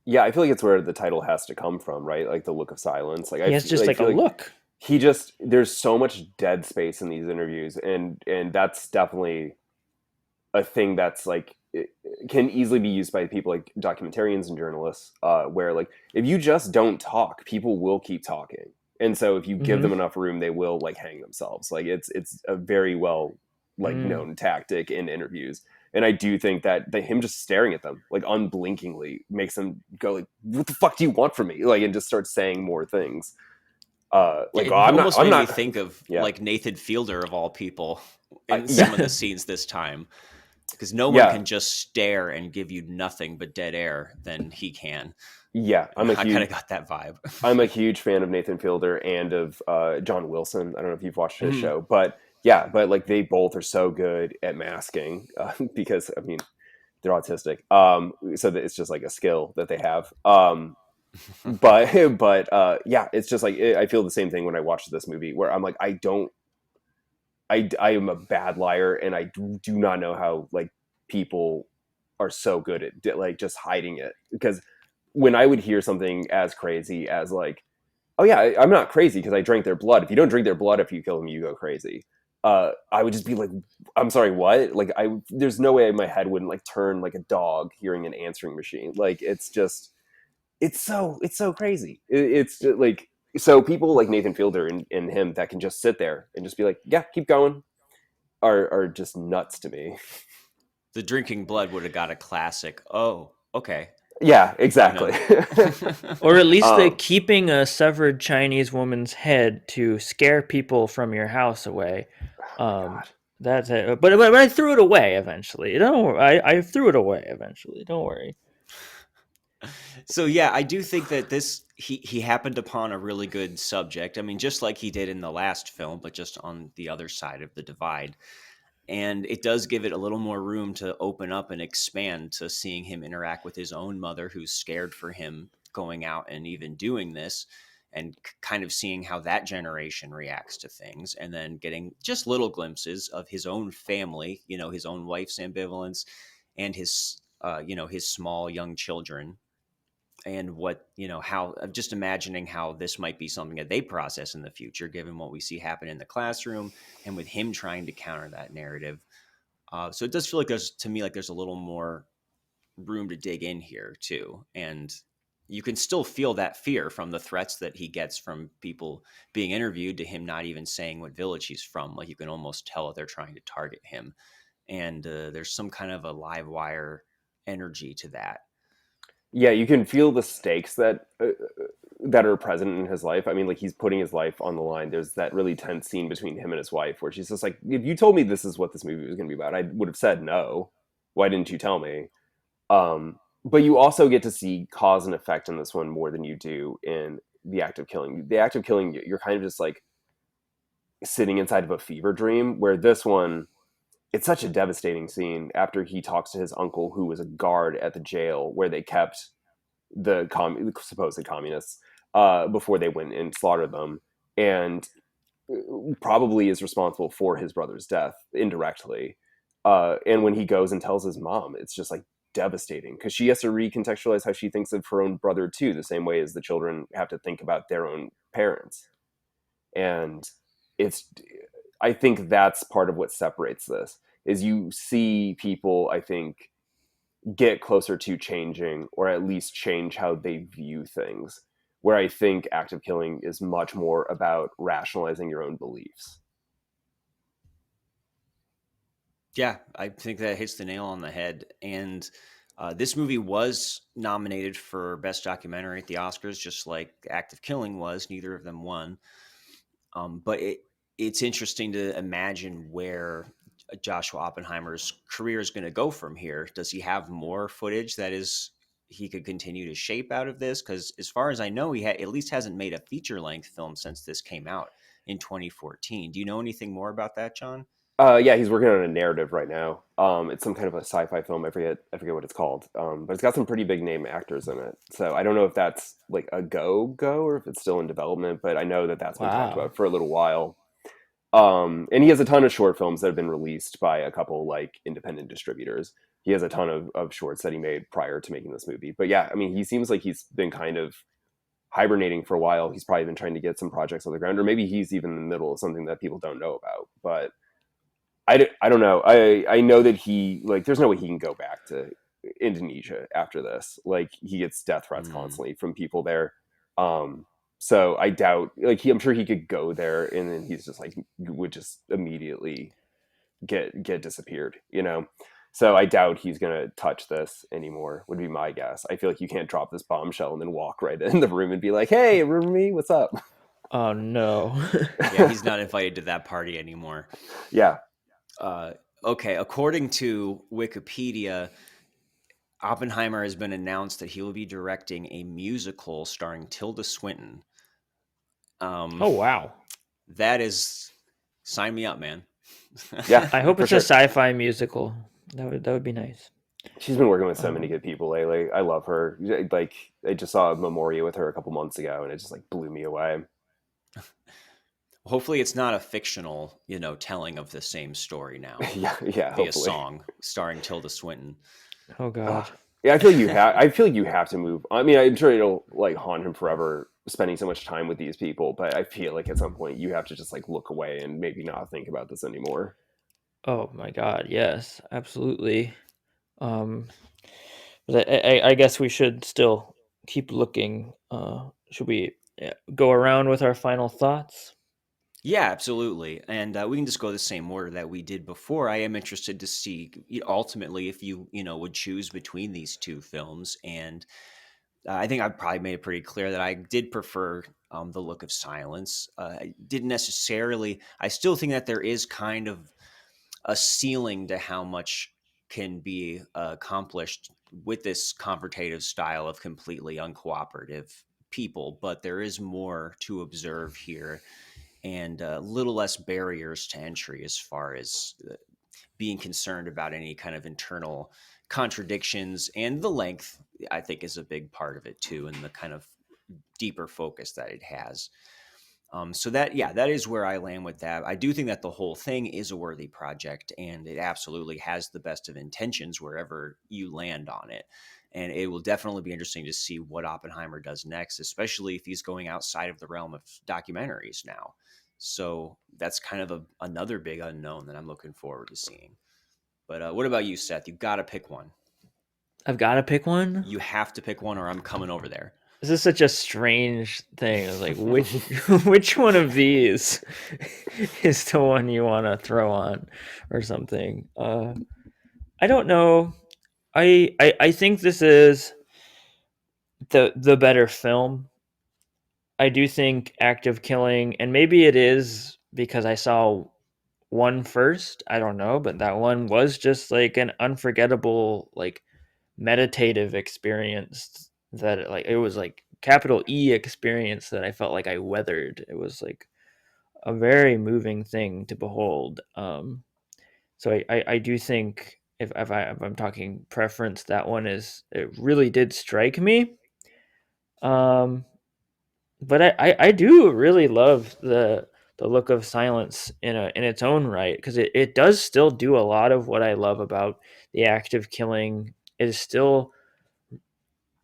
Yeah, I feel like it's where the title has to come from, right? Like the look of silence. Like He has just like a look. He just, there's so much dead space in these interviews, and that's definitely a thing that's like can easily be used by people like documentarians and journalists, where like if you just don't talk, people will keep talking, and so if you give them enough room, they will like hang themselves. Like it's a very well like known tactic in interviews, and I do think that him just staring at them like unblinkingly makes them go like, "What the fuck do you want from me?" Like, and just start saying more things. Like, It oh, almost I'm made me not. think of Yeah. like Nathan Fielder of all people I- in some of the scenes this time, because no one Yeah. can just stare and give you nothing but dead air than he can. Yeah, I kind of got that vibe. I'm a huge fan of Nathan Fielder and of John Wilson. I don't know if you've watched his show, but yeah, but like they both are so good at masking because I mean they're autistic, so that it's just like a skill that they have. But yeah, it's just like I feel the same thing when I watch this movie where I'm like I am a bad liar and I do not know how like people are so good at like just hiding it, because when I would hear something as crazy as like, oh yeah, I'm not crazy because I drank their blood. If you don't drink their blood, if you kill them, you go crazy. I would just be like, I'm sorry, what? Like there's no way my head wouldn't like turn like a dog hearing an answering machine. Like it's just, it's so crazy. It's like, so people like Nathan Fielder and him that can just sit there and just be like, yeah, keep going, are just nuts to me. The drinking blood would have got a classic. Oh, okay. Yeah, exactly. Or at least the keeping a severed Chinese woman's head to scare people from your house away. God. That's it. But I threw it away eventually. I threw it away eventually. Don't worry. So yeah, I do think that he happened upon a really good subject. I mean, just like he did in the last film, but just on the other side of the divide. And it does give it a little more room to open up and expand to seeing him interact with his own mother, who's scared for him going out and even doing this, and kind of seeing how that generation reacts to things, and then getting just little glimpses of his own family, his own wife's ambivalence and his, his small young children. And what, how I'm just imagining how this might be something that they process in the future, given what we see happen in the classroom and with him trying to counter that narrative. So it does feel like there's a little more room to dig in here too. And you can still feel that fear from the threats that he gets from people being interviewed, to him not even saying what village he's from. Like you can almost tell that they're trying to target him. And there's some kind of a live wire energy to that. Yeah, you can feel the stakes that are present in his life. I mean, like he's putting his life on the line. There's that really tense scene between him and his wife where she's just like, if you told me this is what this movie was going to be about, I would have said no. Why didn't you tell me? But you also get to see cause and effect in this one more than you do in the act of killing. The act of killing, you're kind of just like sitting inside of a fever dream, where this one, it's such a devastating scene after he talks to his uncle, who was a guard at the jail where they kept the supposed communists before they went and slaughtered them, and probably is responsible for his brother's death indirectly. And when he goes and tells his mom, it's just like devastating, because she has to recontextualize how she thinks of her own brother too, the same way as the children have to think about their own parents. And I think that's part of what separates this, is you see people, I think, get closer to changing, or at least change how they view things, where I think active killing is much more about rationalizing your own beliefs. Yeah, I think that hits the nail on the head. And this movie was nominated for Best Documentary at the Oscars, just like Active Killing was. Neither of them won. But it's interesting to imagine where Joshua Oppenheimer's career is going to go from here. Does he have more footage that he could continue to shape out of this? Because as far as I know, he at least hasn't made a feature-length film since this came out in 2014. Do you know anything more about that, John? Yeah, he's working on a narrative right now. It's some kind of a sci-fi film. I forget what it's called. But it's got some pretty big name actors in it. So I don't know if that's like a go or if it's still in development. But I know that that's been talked about for a little while. And he has a ton of short films that have been released by a couple like independent distributors. He has a ton of shorts that he made prior to making this movie. But yeah, I mean, he seems like he's been kind of hibernating for a while. He's probably been trying to get some projects on the ground, or maybe he's even in the middle of something that people don't know about. But I don't know. I know that he, like, there's no way he can go back to Indonesia after this. Like, he gets death threats constantly from people there. So I doubt, like, I'm sure he could go there and then he's just like would just immediately get disappeared, you know. So I doubt he's gonna touch this anymore. Would be my guess. I feel like you can't drop this bombshell and then walk right in the room and be like, "Hey, remember me? What's up?" Oh no. Yeah, he's not invited to that party anymore. Yeah. Okay, according to Wikipedia, Oppenheimer has been announced that he will be directing a musical starring Tilda Swinton. Oh wow. That is, sign me up, man. Yeah. I hope for it's sure. a sci-fi musical. That would be nice. She's been working with so many good people lately. I love her. Like, I just saw a Memoria with her a couple months ago, and it just like blew me away. Hopefully, it's not a fictional, telling of the same story now Yeah, via hopefully. song starring Tilda Swinton. Oh god. Yeah, I feel like you have. I feel like you have to move. I mean, I'm sure it'll like haunt him forever, spending so much time with these people. But I feel like at some point you have to just like look away and maybe not think about this anymore. Oh my god, yes, absolutely. But I guess we should still keep looking. Should we go around with our final thoughts? Yeah, absolutely. And we can just go the same order that we did before. I am interested to see ultimately if you would choose between these two films. And I think I've probably made it pretty clear that I did prefer The Look of Silence. I didn't necessarily, I still think that there is kind of a ceiling to how much can be accomplished with this confrontative style of completely uncooperative people, but there is more to observe here and a little less barriers to entry as far as being concerned about any kind of internal contradictions. And the length, I think, is a big part of it too, and the kind of deeper focus that it has. So that is where I land with that. I do think that the whole thing is a worthy project, and it absolutely has the best of intentions wherever you land on it. And it will definitely be interesting to see what Oppenheimer does next, especially if he's going outside of the realm of documentaries now. So that's kind of another big unknown that I'm looking forward to seeing. But what about you, Seth? You've got to pick one. I've got to pick one. You have to pick one, or I'm coming over there. This is such a strange thing. It's like which one of these is the one you want to throw on, or something. I don't know. I think this is the better film. I do think Act of Killing, and maybe it is because I saw one first. I don't know, but that one was just like an unforgettable, like meditative experience that like it was like capital E experience that I felt like I weathered. It was like a very moving thing to behold. So I do think if I'm talking preference, that one is it really did strike me. Um, but I do really love the Look of Silence in its own right, because it does still do a lot of what I love about the act of killing. It is still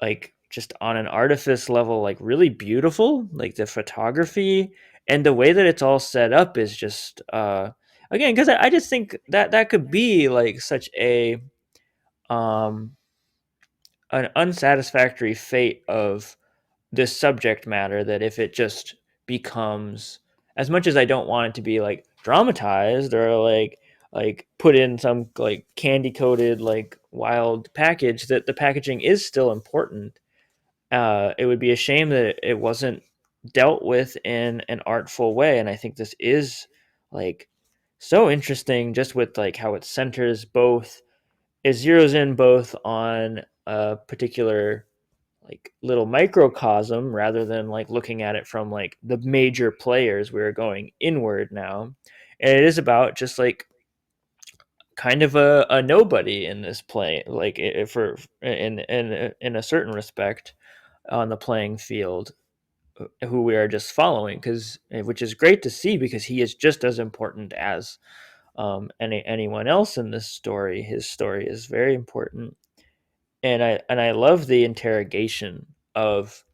like just on an artifice level, like really beautiful. Like the photography and the way that it's all set up is just again, because I just think that that could be like such um an unsatisfactory fate of this subject matter, that if it just becomes, as much as I don't want it to be like dramatized or like put in some like candy coated like wild package, that the packaging is still important. It would be a shame that it wasn't dealt with in an artful way, and I think this is like so interesting, just with like how it centers both, it zeroes in both on a particular like little microcosm rather than like looking at it from like the major players. We're going inward now, and it is about just like kind of a nobody in this play, like for in a certain respect on the playing field, who we are just following, because which is great to see, because he is just as important as anyone else in this story. His story is very important, and I love the interrogation of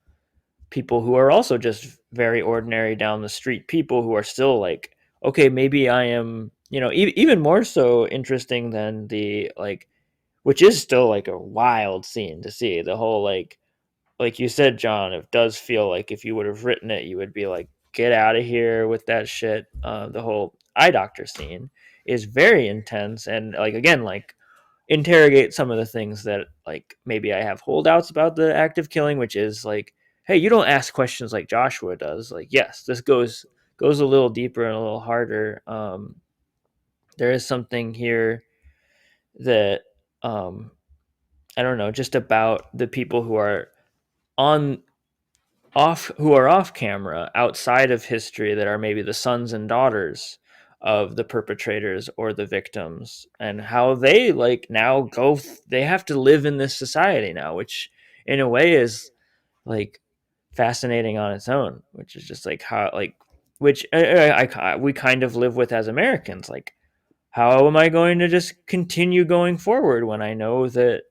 people who are also just very ordinary down the street people who are still like, okay, maybe I am even more so interesting than the like, which is still like a wild scene to see. The whole like you said, John, it does feel like if you would have written it, you would be like, get out of here with that shit. The whole eye doctor scene is very intense, and like again, like interrogate some of the things that like maybe I have holdouts about the act of killing, which is like, hey, you don't ask questions like Joshua does. Like, yes, this goes a little deeper and a little harder. There is something here that I don't know, just about the people who are on off camera outside of history that are maybe the sons and daughters of the perpetrators or the victims, and how they like now they have to live in this society now, which in a way is like fascinating on its own, which is just like how like which we kind of live with as Americans. Like, how am I going to just continue going forward when I know that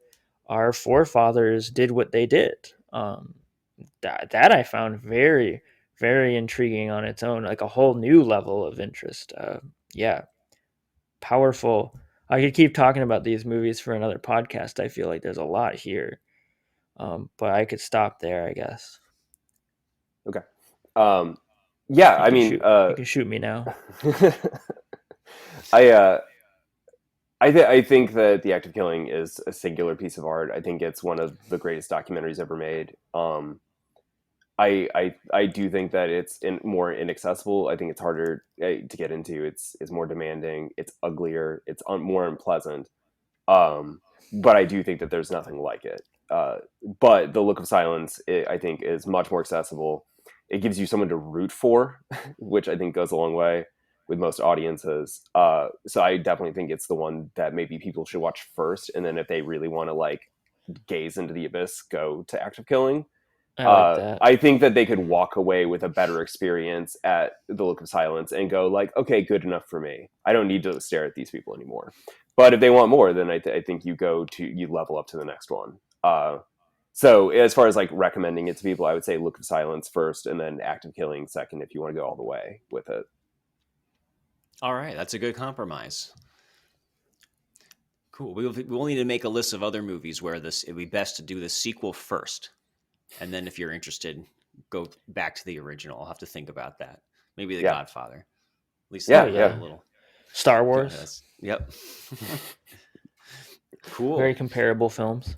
our forefathers did what they did? That I found very, very intriguing on its own, like a whole new level of interest. Yeah, powerful. I could keep talking about these movies for another podcast. I feel like there's a lot here, but I could stop there, I guess. Okay. Yeah, I mean, you can shoot me now. I I think that The Act of Killing is a singular piece of art. I think it's one of the greatest documentaries ever made. I do think that it's more inaccessible. I think it's harder to get into. It's more demanding. It's uglier. It's more unpleasant. But I do think that there's nothing like it. But The Look of Silence, I think, is much more accessible. It gives you someone to root for, which I think goes a long way with most audiences. So I definitely think it's the one that maybe people should watch first, and then if they really want to like gaze into the abyss, go to Act of Killing. I like that. I think that they could walk away with a better experience at The Look of Silence and go like, okay, good enough for me. I don't need to stare at these people anymore. But if they want more, then I think you you level up to the next one. So as far as like recommending it to people, I would say Look of Silence first, and then Act of Killing second if you want to go all the way with it. All right, that's a good compromise. Cool. We'll need to make a list of other movies where it'd be best to do the sequel first, and then if you're interested, go back to the original. I'll have to think about that. Maybe The Godfather. At least yeah. a little. Star Wars. Yep. Cool. Very comparable films.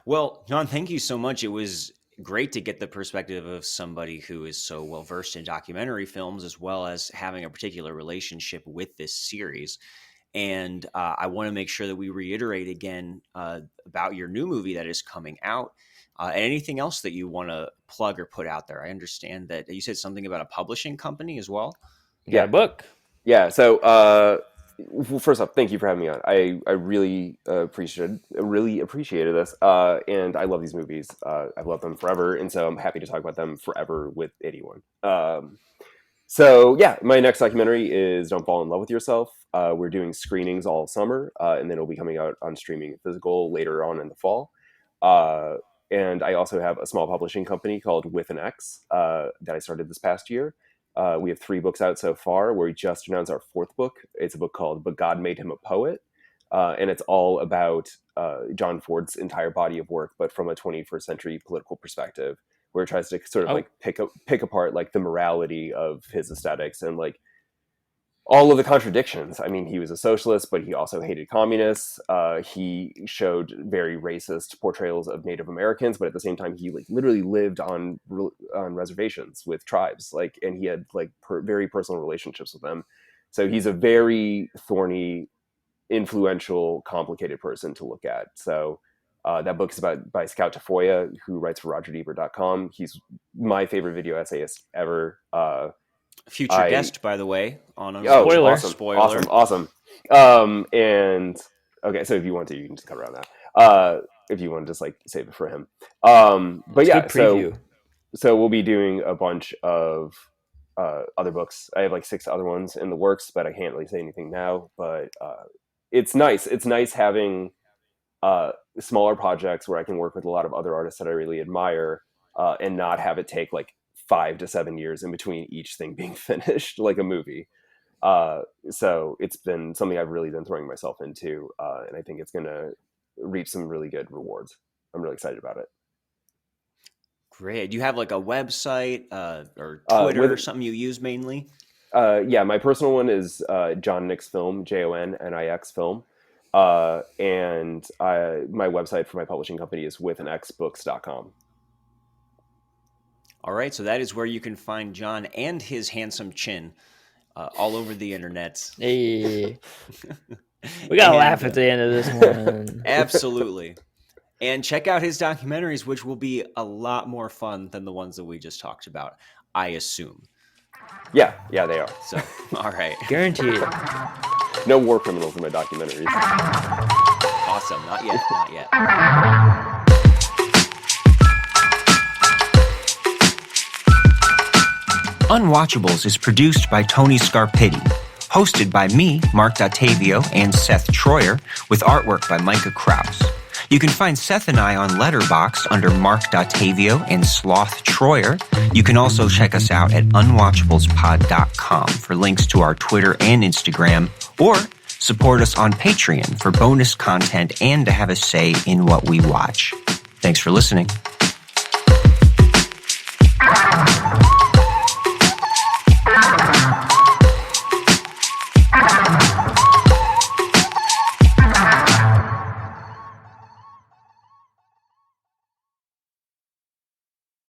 Well, Jon, thank you so much. It was great to get the perspective of somebody who is so well versed in documentary films, as well as having a particular relationship with this series. And I want to make sure that we reiterate again about your new movie that is coming out. And anything else that you want to plug or put out there? I understand that you said something about a publishing company as well. You got a book. Yeah. So first off, thank you for having me on. I really appreciated this, and I love these movies. I've loved them forever, and so I'm happy to talk about them forever with anyone. So yeah, my next documentary is "Don't Fall in Love with Yourself." We're doing screenings all summer, and then it'll be coming out on streaming and physical later on in the fall. And I also have a small publishing company called re-enact that I started this past year. We have 3 books out so far. We just announced our 4th book. It's a book called "But God Made Him a Poet," and it's all about John Ford's entire body of work, but from a 21st century political perspective, where it tries to sort of like pick apart like the morality of his aesthetics and like all of the contradictions. I mean, he was a socialist, but he also hated communists. He showed very racist portrayals of Native Americans, but at the same time, he like literally lived on reservations with tribes, like, and he had like very personal relationships with them. So he's a very thorny, influential, complicated person to look at. So that book is by Scout Tafoya, who writes for RogerDebert.com. He's my favorite video essayist ever. Future guest, by the way, on a spoiler. Awesome. And okay, so if you want to, you can just cut around that. If you want to just like save it for him. But yeah, so we'll be doing a bunch of other books. I have like 6 other ones in the works, but I can't really say anything now. But it's nice. It's nice having smaller projects where I can work with a lot of other artists that I really admire, and not have it take like 5 to 7 years in between each thing being finished, like a movie. So it's been something I've really been throwing myself into, and I think it's going to reap some really good rewards. I'm really excited about it. Great. Do you have like a website or Twitter or something you use mainly? Yeah, my personal one is Jon Nix Film, JONNIX Film. And my website for my publishing company is withanxbooks.com. All right, so that is where you can find Jon and his handsome chin all over the internet. Hey. We got to laugh at the end of this one. Absolutely. And check out his documentaries, which will be a lot more fun than the ones that we just talked about, I assume. Yeah, they are. So, all right. Guaranteed. No war criminals in my documentaries. Awesome. Not yet. Unwatchables is produced by Tony Scarpitti, hosted by me, Marc Dottavio, and Seth Troyer, with artwork by Micah Kraus. You can find Seth and I on Letterboxd under Marc Dottavio and Sloth Troyer. You can also check us out at unwatchablespod.com for links to our Twitter and Instagram, or support us on Patreon for bonus content and to have a say in what we watch. Thanks for listening.